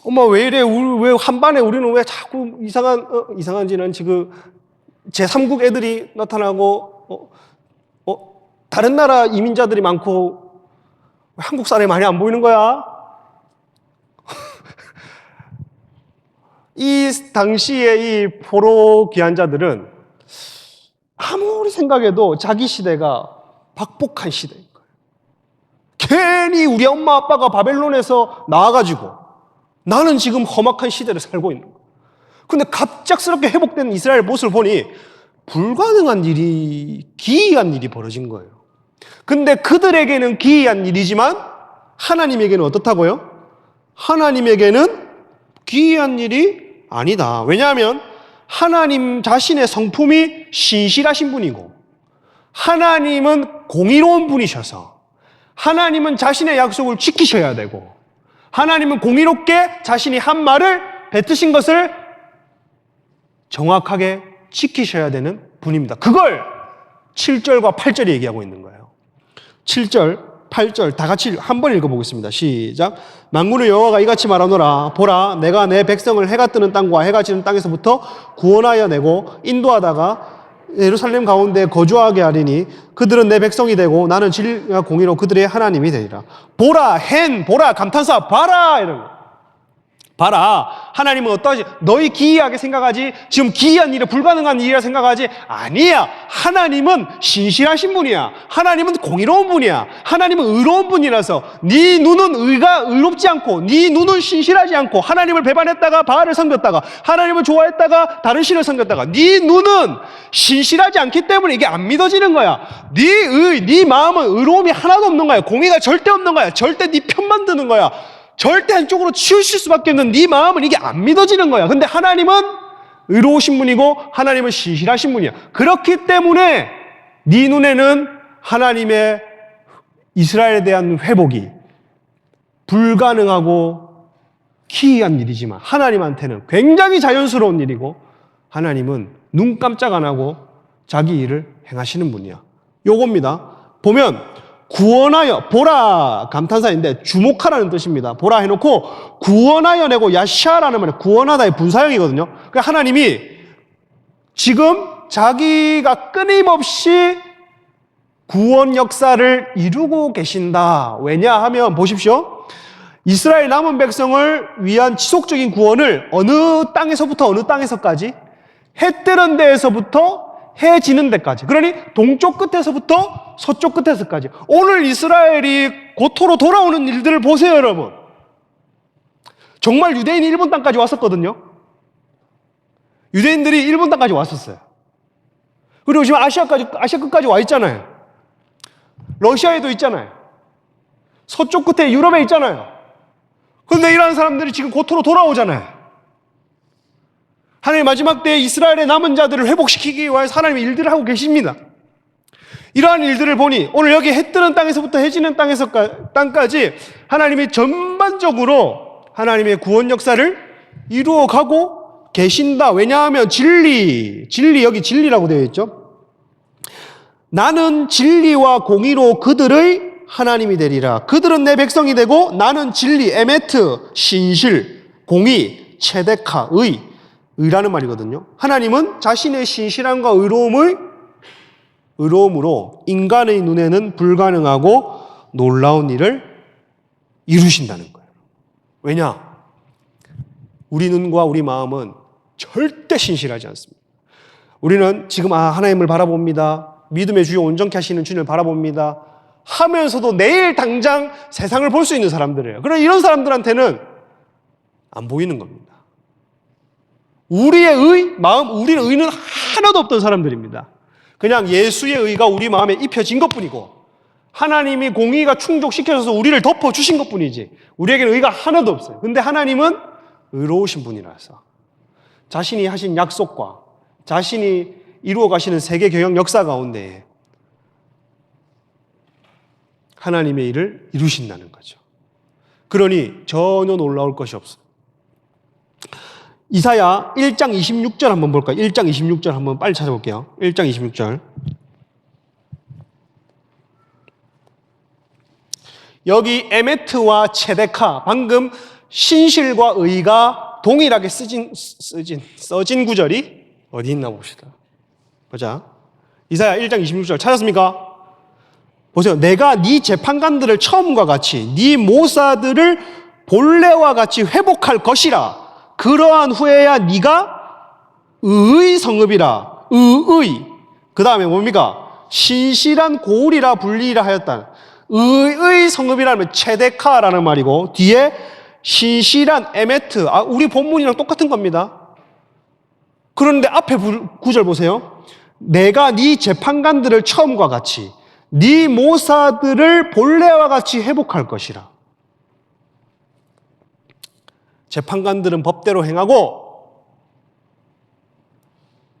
엄마 왜 이래? 왜 한반에 우리는 왜 자꾸 이상한지는 지금 제3국 애들이 나타나고 다른 나라 이민자들이 많고 한국 사람이 많이 안 보이는 거야? 이 당시에 이 포로 귀환자들은 아무리 생각해도 자기 시대가 박복한 시대인 거예요. 괜히 우리 엄마 아빠가 바벨론에서 나와가지고 나는 지금 험악한 시대를 살고 있는 거예요. 근데 갑작스럽게 회복된 이스라엘 모습을 보니 불가능한 일이, 기이한 일이 벌어진 거예요. 근데 그들에게는 기이한 일이지만 하나님에게는 어떻다고요? 하나님에게는 기이한 일이 아니다. 왜냐하면 하나님 자신의 성품이 신실하신 분이고 하나님은 공의로운 분이셔서 하나님은 자신의 약속을 지키셔야 되고 하나님은 공의롭게 자신이 한 말을 뱉으신 것을 정확하게 지키셔야 되는 분입니다. 그걸 7절과 8절이 얘기하고 있는 거예요. 7절, 8절 다 같이 한번 읽어보겠습니다. 시작. 만군의 여호와가 이같이 말하노라. 보라, 내가 내 백성을 해가 뜨는 땅과 해가 지는 땅에서부터 구원하여 내고 인도하다가 예루살렘 가운데 거주하게 하리니 그들은 내 백성이 되고 나는 진리와 공의로 그들의 하나님이 되리라. 보라, 보라, 감탄사, 봐라 이런 거. 봐라, 하나님은 어떠하지? 너희 기이하게 생각하지? 지금 기이한 일이 불가능한 일이라 생각하지? 아니야. 하나님은 신실하신 분이야. 하나님은 공의로운 분이야. 하나님은 의로운 분이라서 네 눈은 의롭지 않고 네 눈은 신실하지 않고 하나님을 배반했다가 바알을 섬겼다가 하나님을 좋아했다가 다른 신을 섬겼다가 네 눈은 신실하지 않기 때문에 이게 안 믿어지는 거야. 네 마음은 의로움이 하나도 없는 거야. 공의가 절대 없는 거야. 절대 네 편만 드는 거야. 절대 한쪽으로 치우칠 수밖에 없는 네 마음은 이게 안 믿어지는 거야. 근데 하나님은 의로우신 분이고 하나님은 신실하신 분이야. 그렇기 때문에 네 눈에는 하나님의 이스라엘에 대한 회복이 불가능하고 기이한 일이지만 하나님한테는 굉장히 자연스러운 일이고 하나님은 눈 깜짝 안 하고 자기 일을 행하시는 분이야. 요겁니다. 보면 구원하여, 보라 감탄사인데 주목하라는 뜻입니다. 보라 해놓고 구원하여 내고 야샤라는 말은 구원하다의 분사형이거든요. 그러니까 하나님이 지금 자기가 끊임없이 구원 역사를 이루고 계신다. 왜냐하면 보십시오. 이스라엘 남은 백성을 위한 지속적인 구원을 어느 땅에서부터 어느 땅에서까지, 해 뜨는 데에서부터 해 지는 데까지, 그러니 동쪽 끝에서부터 서쪽 끝에서까지 오늘 이스라엘이 고토로 돌아오는 일들을 보세요. 여러분, 정말 유대인이 일본 땅까지 왔었거든요. 유대인들이 일본 땅까지 왔었어요. 그리고 지금 아시아 끝까지 와 있잖아요. 러시아에도 있잖아요. 서쪽 끝에 유럽에 있잖아요. 그런데 이런 사람들이 지금 고토로 돌아오잖아요. 하나님 마지막 때에 이스라엘의 남은 자들을 회복시키기 위해서 하나님의 일들을 하고 계십니다. 이러한 일들을 보니 오늘 여기 해 뜨는 땅에서부터 해 지는 땅까지 하나님이 전반적으로 하나님의 구원 역사를 이루어가고 계신다. 왜냐하면 진리 여기 진리라고 되어 있죠. 나는 진리와 공의로 그들의 하나님이 되리라. 그들은 내 백성이 되고 나는 진리, 에메트, 신실, 공의, 체데카, 의라는 말이거든요. 하나님은 자신의 신실함과 의로움으로 인간의 눈에는 불가능하고 놀라운 일을 이루신다는 거예요. 왜냐? 우리 눈과 우리 마음은 절대 신실하지 않습니다. 우리는 지금 하나님을 바라봅니다. 믿음의 주요 온전케 하시는 주님을 바라봅니다. 하면서도 내일 당장 세상을 볼 수 있는 사람들이에요. 그러나 이런 사람들한테는 안 보이는 겁니다. 우리의 우리는 의는 하나도 없던 사람들입니다. 그냥 예수의 의가 우리 마음에 입혀진 것뿐이고 하나님이 공의가 충족시켜서 우리를 덮어주신 것뿐이지 우리에게는 의가 하나도 없어요. 근데 하나님은 의로우신 분이라서 자신이 하신 약속과 자신이 이루어 가시는 세계 경영 역사 가운데 하나님의 일을 이루신다는 거죠. 그러니 전혀 놀라울 것이 없어요. 이사야 1장 26절 한번 볼까요? 1장 26절 한번 빨리 찾아볼게요. 1장 26절. 여기 에메트와 체데카, 방금 신실과 의가 동일하게 써진 구절이 어디 있나 봅시다. 보자. 이사야 1장 26절 찾았습니까? 보세요. 내가 네 재판관들을 처음과 같이 네 모사들을 본래와 같이 회복할 것이라. 그러한 후에야 네가 의의 성읍이라. 의의. 그 다음에 뭡니까? 신실한 고울이라 불리라 하였다. 의의 성읍이라면 체데카라는 말이고 뒤에 신실한 에메트. 우리 본문이랑 똑같은 겁니다. 그런데 앞에 구절 보세요. 내가 네 재판관들을 처음과 같이 네 모사들을 본래와 같이 회복할 것이라. 재판관들은 법대로 행하고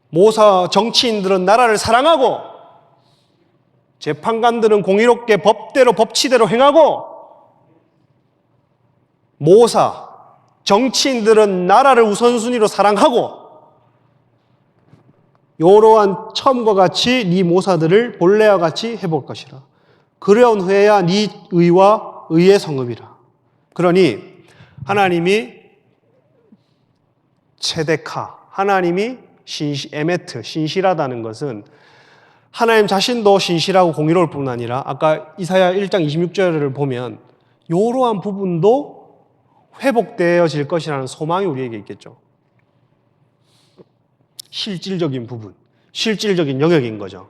모사 정치인들은 나라를 사랑하고 재판관들은 공의롭게 법대로 법치대로 행하고 모사 정치인들은 나라를 우선순위로 사랑하고 이러한 처음과 같이 네 모사들을 본래와 같이 해볼 것이라. 그러한 후에야 네 의와 의의 성읍이라. 그러니 하나님이 체데카, 하나님이 에메트, 신실하다는 것은 하나님 자신도 신실하고 공의로울 뿐 아니라 아까 이사야 1장 26절을 보면 이러한 부분도 회복되어질 것이라는 소망이 우리에게 있겠죠. 실질적인 부분, 실질적인 영역인 거죠.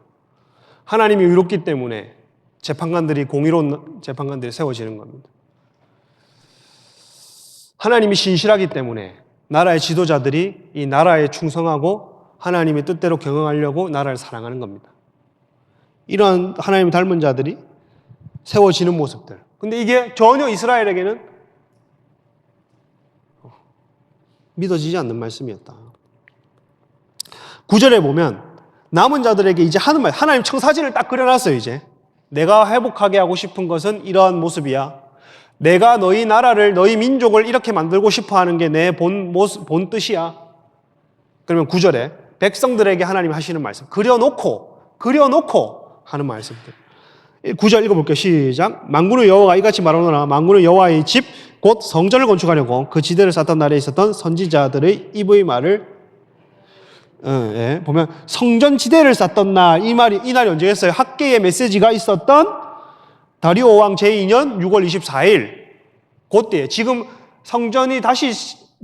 하나님이 의롭기 때문에 재판관들이 공의로운 재판관들이 세워지는 겁니다. 하나님이 신실하기 때문에 나라의 지도자들이 이 나라에 충성하고 하나님의 뜻대로 경영하려고 나라를 사랑하는 겁니다. 이러한 하나님 닮은 자들이 세워지는 모습들. 근데 이게 전혀 이스라엘에게는 믿어지지 않는 말씀이었다. 9절에 보면 남은 자들에게 이제 하는 말, 하나님 청사진을 딱 그려놨어요. 이제 내가 회복하게 하고 싶은 것은 이러한 모습이야. 내가 너희 나라를, 너희 민족을 이렇게 만들고 싶어 하는 게 내 본 뜻이야. 그러면 9절에 백성들에게 하나님이 하시는 말씀, 그려놓고 하는 말씀들. 9절 읽어볼게요. 시작. 만군의 여호와가 이같이 말하노라. 만군의 여호와의 집 곧 성전을 건축하려고 그 지대를 쌓던 날에 있었던 선지자들의 입의 말을 보면 성전 지대를 쌓던 날, 이 날이 언제겠어요? 학계의 메시지가 있었던 다리오 왕 제2년 6월 24일 그때, 지금 성전이 다시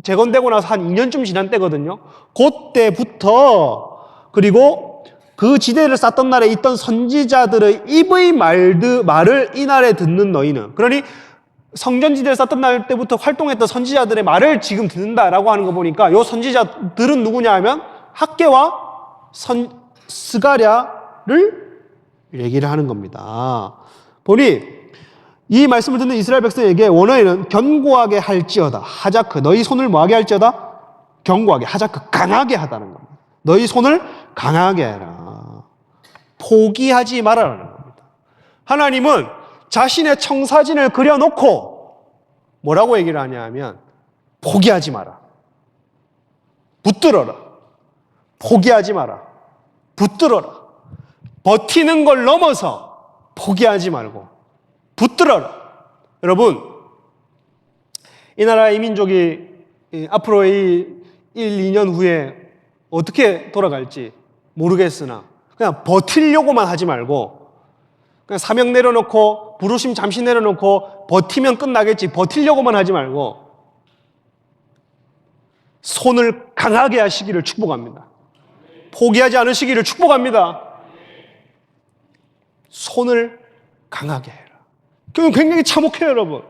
재건되고 나서 한 2년쯤 지난 때거든요. 그때부터, 그리고 그 지대를 쌓던 날에 있던 선지자들의 입의 말을 이 날에 듣는 너희는, 그러니 성전 지대를 쌓던 날 때부터 활동했던 선지자들의 말을 지금 듣는다라고 하는 거 보니까 이 선지자들은 누구냐 하면 학계와 스가랴를 얘기를 하는 겁니다. 보니 이 말씀을 듣는 이스라엘 백성에게 원어에는 견고하게 할지어다, 하자크, 너희 손을 뭐하게 할지어다? 견고하게, 하자크, 강하게 하다는 겁니다. 너희 손을 강하게 해라. 포기하지 말아라는 겁니다. 하나님은 자신의 청사진을 그려놓고 뭐라고 얘기를 하냐 하면 포기하지 마라. 붙들어라. 포기하지 마라. 붙들어라. 버티는 걸 넘어서 포기하지 말고 붙들어라. 여러분, 이 나라 이 민족이 앞으로 이 1, 2년 후에 어떻게 돌아갈지 모르겠으나 그냥 버티려고만 하지 말고 그냥 사명 내려놓고 부르심 잠시 내려놓고 버티면 끝나겠지 버티려고만 하지 말고 손을 강하게 하시기를 축복합니다. 포기하지 않으시기를 축복합니다. 손을 강하게 해라. 그럼 굉장히 참혹해요, 여러분.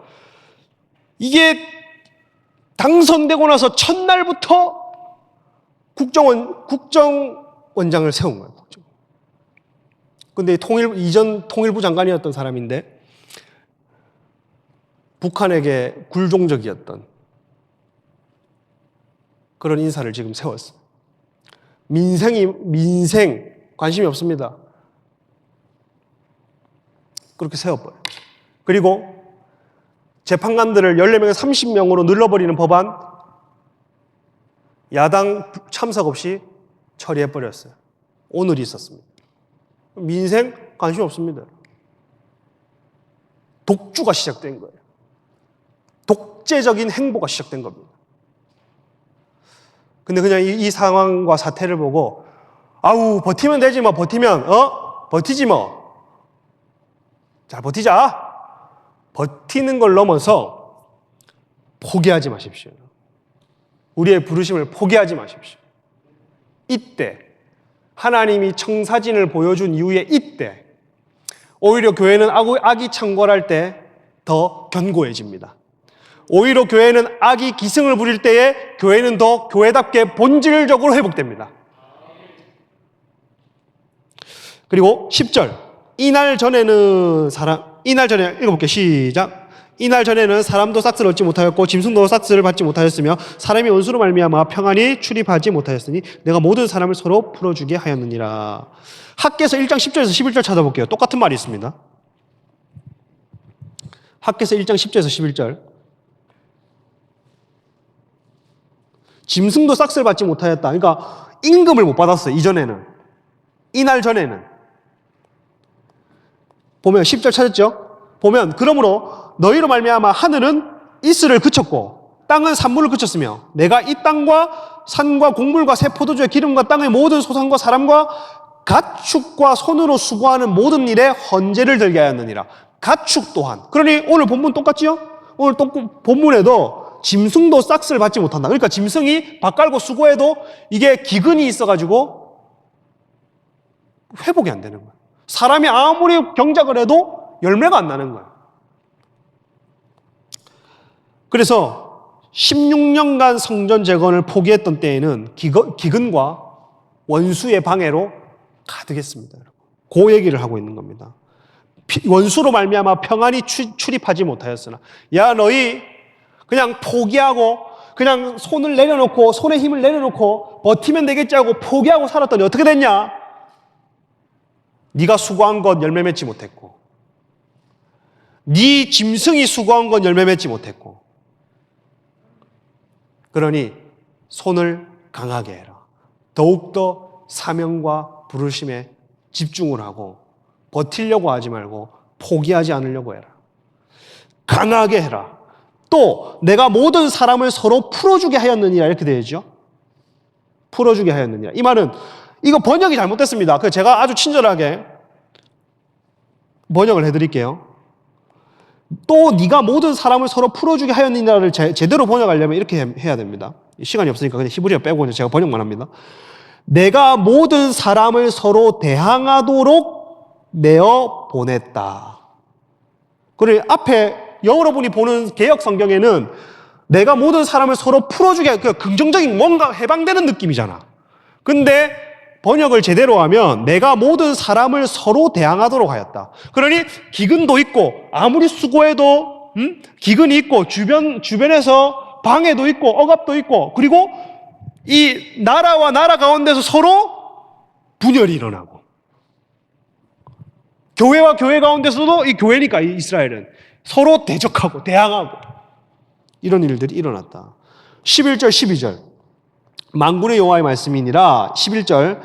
이게 당선되고 나서 첫날부터 국정원장을 세운 거예요. 근데 이전 통일부 장관이었던 사람인데 북한에게 굴종적이었던 그런 인사를 지금 세웠어요. 민생 관심이 없습니다. 그렇게 세워버려요. 그리고 재판관들을 14명에서 30명으로 늘려버리는 법안 야당 참석 없이 처리해버렸어요. 오늘이 있었습니다. 민생 관심 없습니다. 독주가 시작된 거예요. 독재적인 행보가 시작된 겁니다. 근데 그냥 이 상황과 사태를 보고 아우 버티면 되지 뭐 버티면 버티지 뭐 잘 버티자. 버티는 걸 넘어서 포기하지 마십시오. 우리의 부르심을 포기하지 마십시오. 이때 하나님이 청사진을 보여준 이후에 이때 오히려 교회는 악이 창궐할 때 더 견고해집니다. 오히려 교회는 악이 기승을 부릴 때에 교회는 더 교회답게 본질적으로 회복됩니다. 그리고 10절 이날 전에는 읽어볼게요. 시작. 이날 전에는 사람도 삭스를 얻지 못하였고 짐승도 삭스를 받지 못하였으며 사람이 원수로 말미암아 평안히 출입하지 못하였으니 내가 모든 사람을 서로 풀어주게 하였느니라. 학개서 1장 10절에서 11절 찾아볼게요. 똑같은 말이 있습니다. 학개서 1장 10절에서 11절. 짐승도 삭스를 받지 못하였다. 그러니까 임금을 못 받았어요. 이전에는. 이날 전에는. 보면 10절 찾았죠? 보면 그러므로 너희로 말미암아 하늘은 이슬을 그쳤고 땅은 산물을 그쳤으며 내가 이 땅과 산과 곡물과 새 포도주의 기름과 땅의 모든 소산과 사람과 가축과 손으로 수고하는 모든 일에 헌제를 들게 하였느니라. 가축 또한. 그러니 오늘 본문 똑같지요? 오늘 본문에도 짐승도 삭스를 받지 못한다. 그러니까 짐승이 밥 깔고 수고해도 이게 기근이 있어가지고 회복이 안 되는 거예요. 사람이 아무리 경작을 해도 열매가 안 나는 거예요. 그래서 16년간 성전 재건을 포기했던 때에는 기근과 원수의 방해로 가득했습니다. 그 얘기를 하고 있는 겁니다. 원수로 말미암아 평안히 출입하지 못하였으나 야 너희 그냥 포기하고 그냥 손을 내려놓고 손에 힘을 내려놓고 버티면 되겠지 하고 포기하고 살았더니 어떻게 됐냐? 네가 수고한 것 열매 맺지 못했고 네 짐승이 수고한 건 열매 맺지 못했고 그러니 손을 강하게 해라. 더욱더 사명과 부르심에 집중을 하고 버티려고 하지 말고 포기하지 않으려고 해라. 강하게 해라. 또 내가 모든 사람을 서로 풀어주게 하였느니라 이렇게 되어있죠. 풀어주게 하였느니라. 이 말은 이거 번역이 잘못됐습니다. 그래서 제가 아주 친절하게 번역을 해드릴게요. 또 네가 모든 사람을 서로 풀어주게 하였느니라를 제대로 번역하려면 이렇게 해야 됩니다. 시간이 없으니까 그냥 히브리어 빼고 제가 번역만 합니다. 내가 모든 사람을 서로 대항하도록 내어 보냈다. 그리고 앞에 여러분이 보는 개역 성경에는 내가 모든 사람을 서로 풀어주게 긍정적인 뭔가 해방되는 느낌이잖아. 근데 번역을 제대로 하면 내가 모든 사람을 서로 대항하도록 하였다. 그러니 기근도 있고 아무리 수고해도 기근이 있고 주변에서 방해도 있고 억압도 있고 그리고 이 나라와 나라 가운데서 서로 분열이 일어나고 교회와 교회 가운데서도 이 교회니까 이스라엘은 서로 대적하고 대항하고 이런 일들이 일어났다. 11절 12절 만군의 여호와의 말씀이니라 11절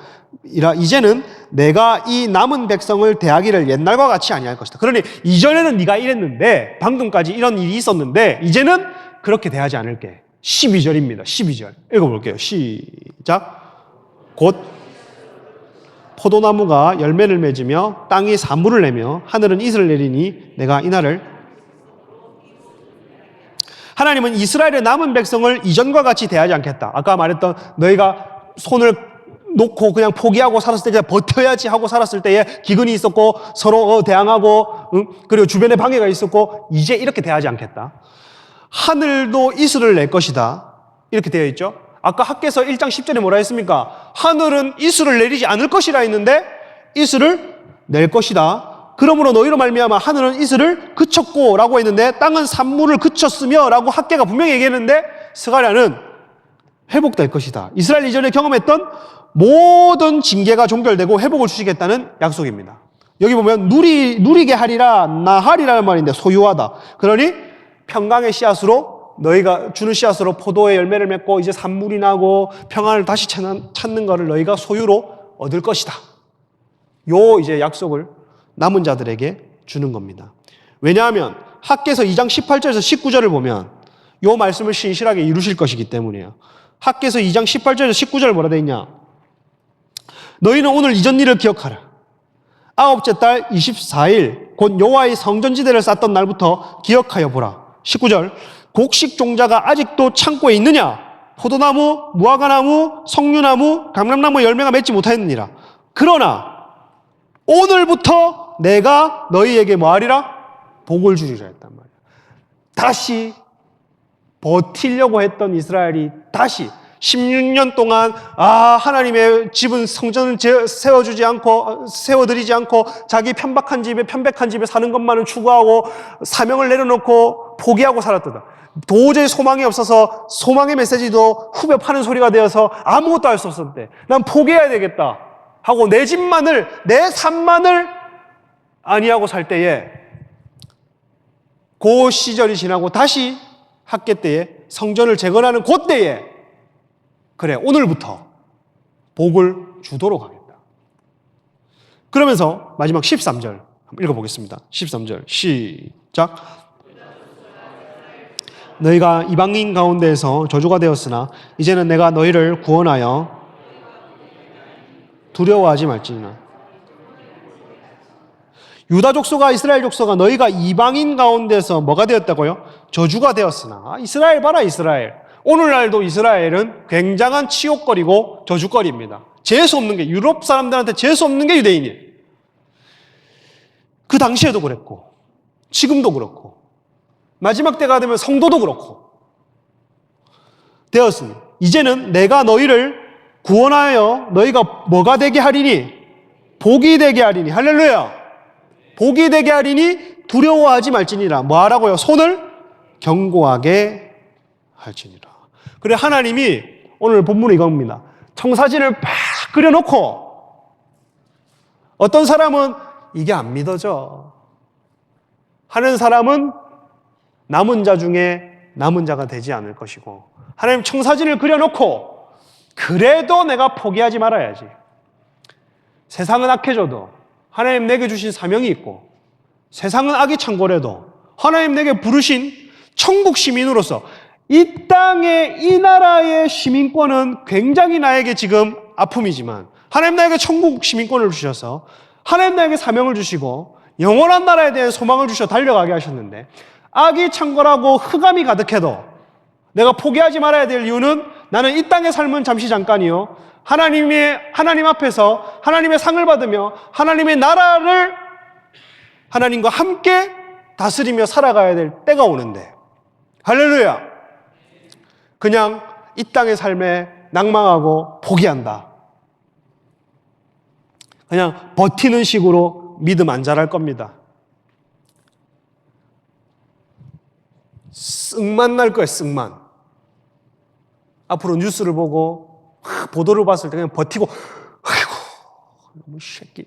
이제는 내가 이 남은 백성을 대하기를 옛날과 같이 아니할 것이다. 그러니 이전에는 네가 이랬는데 방금까지 이런 일이 있었는데 이제는 그렇게 대하지 않을게. 12절입니다. 12절 읽어볼게요. 시작. 곧 포도나무가 열매를 맺으며 땅이 산물을 내며 하늘은 이슬을 내리니 내가 이날을 하나님은 이스라엘의 남은 백성을 이전과 같이 대하지 않겠다. 아까 말했던 너희가 손을 놓고 그냥 포기하고 살았을 때 버텨야지 하고 살았을 때에 기근이 있었고 서로 대항하고 그리고 주변에 방해가 있었고 이제 이렇게 대하지 않겠다. 하늘도 이슬을 낼 것이다. 이렇게 되어 있죠. 아까 학개서 1장 10절에 뭐라 했습니까? 하늘은 이슬을 내리지 않을 것이라 했는데 이슬을 낼 것이다. 그러므로 너희로 말미암아 하늘은 이슬을 그쳤고 라고 했는데 땅은 산물을 그쳤으며 라고 학개가 분명히 얘기했는데 스가랴는 회복될 것이다. 이스라엘 이전에 경험했던 모든 징계가 종결되고 회복을 주시겠다는 약속입니다. 여기 보면 누리게 하리라 나하리라는 말인데 소유하다. 그러니 평강의 씨앗으로 너희가 주는 씨앗으로 포도의 열매를 맺고 이제 산물이 나고 평안을 다시 찾는 것을 너희가 소유로 얻을 것이다. 요 이제 약속을 남은 자들에게 주는 겁니다. 왜냐하면 학개서 2장 18절에서 19절을 보면 요 말씀을 신실하게 이루실 것이기 때문이에요. 학개서 2장 18절에서 19절 뭐라 돼 있냐? 너희는 오늘 이전 일을 기억하라. 아홉째 달 24일 곧 여호와의 성전지대를 쌓던 날부터 기억하여 보라. 19절 곡식 종자가 아직도 창고에 있느냐? 포도나무, 무화과나무, 석류나무, 감람나무 열매가 맺지 못하였느니라. 그러나 오늘부터 내가 너희에게 뭐하리라? 복을 주리라 했단 말이야. 다시 버티려고 했던 이스라엘이 다시 16년 동안 하나님의 집은 성전을 세워드리지 않고 자기 편박한 집에 사는 것만을 추구하고 사명을 내려놓고 포기하고 살았다. 도저히 소망이 없어서 소망의 메시지도 후벼 파는 소리가 되어서 아무것도 할 수 없었는데 난 포기해야 되겠다 하고 내 집만을, 내 삶만을 아니하고 살 때에 그 시절이 지나고 다시 학계 때에 성전을 재건하는 그때에 그래 오늘부터 복을 주도록 하겠다. 그러면서 마지막 13절 한번 읽어보겠습니다. 13절 시작. 너희가 이방인 가운데에서 저주가 되었으나 이제는 내가 너희를 구원하여 두려워하지 말지니라. 유다 족속과 이스라엘 족속아 너희가 이방인 가운데서 뭐가 되었다고요? 저주가 되었으나. 이스라엘 봐라 이스라엘. 오늘날도 이스라엘은 굉장한 치욕거리고 저주거리입니다. 재수 없는 게, 유럽 사람들한테 재수 없는 게 유대인이에요. 그 당시에도 그랬고 지금도 그렇고 마지막 때가 되면 성도도 그렇고 되었으니 이제는 내가 너희를 구원하여 너희가 뭐가 되게 하리니? 복이 되게 하리니. 할렐루야. 복이 되게 하리니 두려워하지 말지니라. 뭐 하라고요? 손을 견고하게 할지니라. 그래 하나님이 오늘 본문은 이겁니다. 청사진을 막 그려놓고 어떤 사람은 이게 안 믿어져 하는 사람은 남은 자 중에 남은 자가 되지 않을 것이고, 하나님 청사진을 그려놓고 그래도 내가 포기하지 말아야지. 세상은 악해져도 하나님 내게 주신 사명이 있고, 세상은 악이 창궐해도 하나님 내게 부르신 천국 시민으로서 이 땅의 이 나라의 시민권은 굉장히 나에게 지금 아픔이지만 하나님 나에게 천국 시민권을 주셔서 하나님 나에게 사명을 주시고 영원한 나라에 대한 소망을 주셔 달려가게 하셨는데, 악이 창궐하고 흑암이 가득해도 내가 포기하지 말아야 될 이유는 나는 이 땅의 삶은 잠시 잠깐이요, 하나님 앞에서 하나님의 상을 받으며 하나님의 나라를 하나님과 함께 다스리며 살아가야 될 때가 오는데, 할렐루야, 그냥 이 땅의 삶에 낭망하고 포기한다, 그냥 버티는 식으로 믿음 안 자랄 겁니다. 쓱만 날 거예요. 쓱만. 앞으로 뉴스를 보고 보도를 봤을 때 그냥 버티고, 아이고 너무 새끼,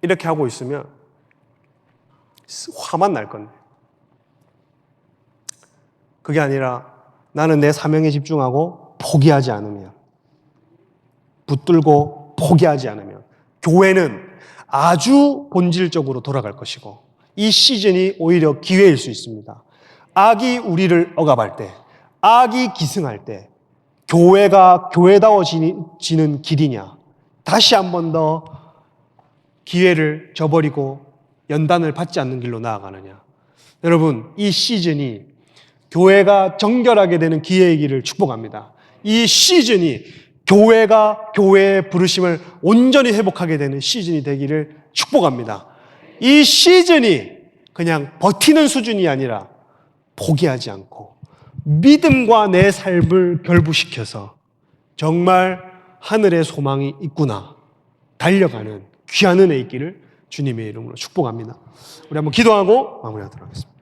이렇게 하고 있으면 화만 날 건데, 그게 아니라 나는 내 사명에 집중하고 포기하지 않으면, 붙들고 포기하지 않으면 교회는 아주 본질적으로 돌아갈 것이고, 이 시즌이 오히려 기회일 수 있습니다. 악이 우리를 억압할 때, 악이 기승할 때 교회가 교회다워지는 길이냐, 다시 한 번 더 기회를 저버리고 연단을 받지 않는 길로 나아가느냐. 여러분, 이 시즌이 교회가 정결하게 되는 기회의 길을 축복합니다. 이 시즌이 교회가 교회의 부르심을 온전히 회복하게 되는 시즌이 되기를 축복합니다. 이 시즌이 그냥 버티는 수준이 아니라 포기하지 않고 믿음과 내 삶을 결부시켜서 정말 하늘의 소망이 있구나 달려가는 귀한 은혜 있기를 주님의 이름으로 축복합니다. 우리 한번 기도하고 마무리하도록 하겠습니다.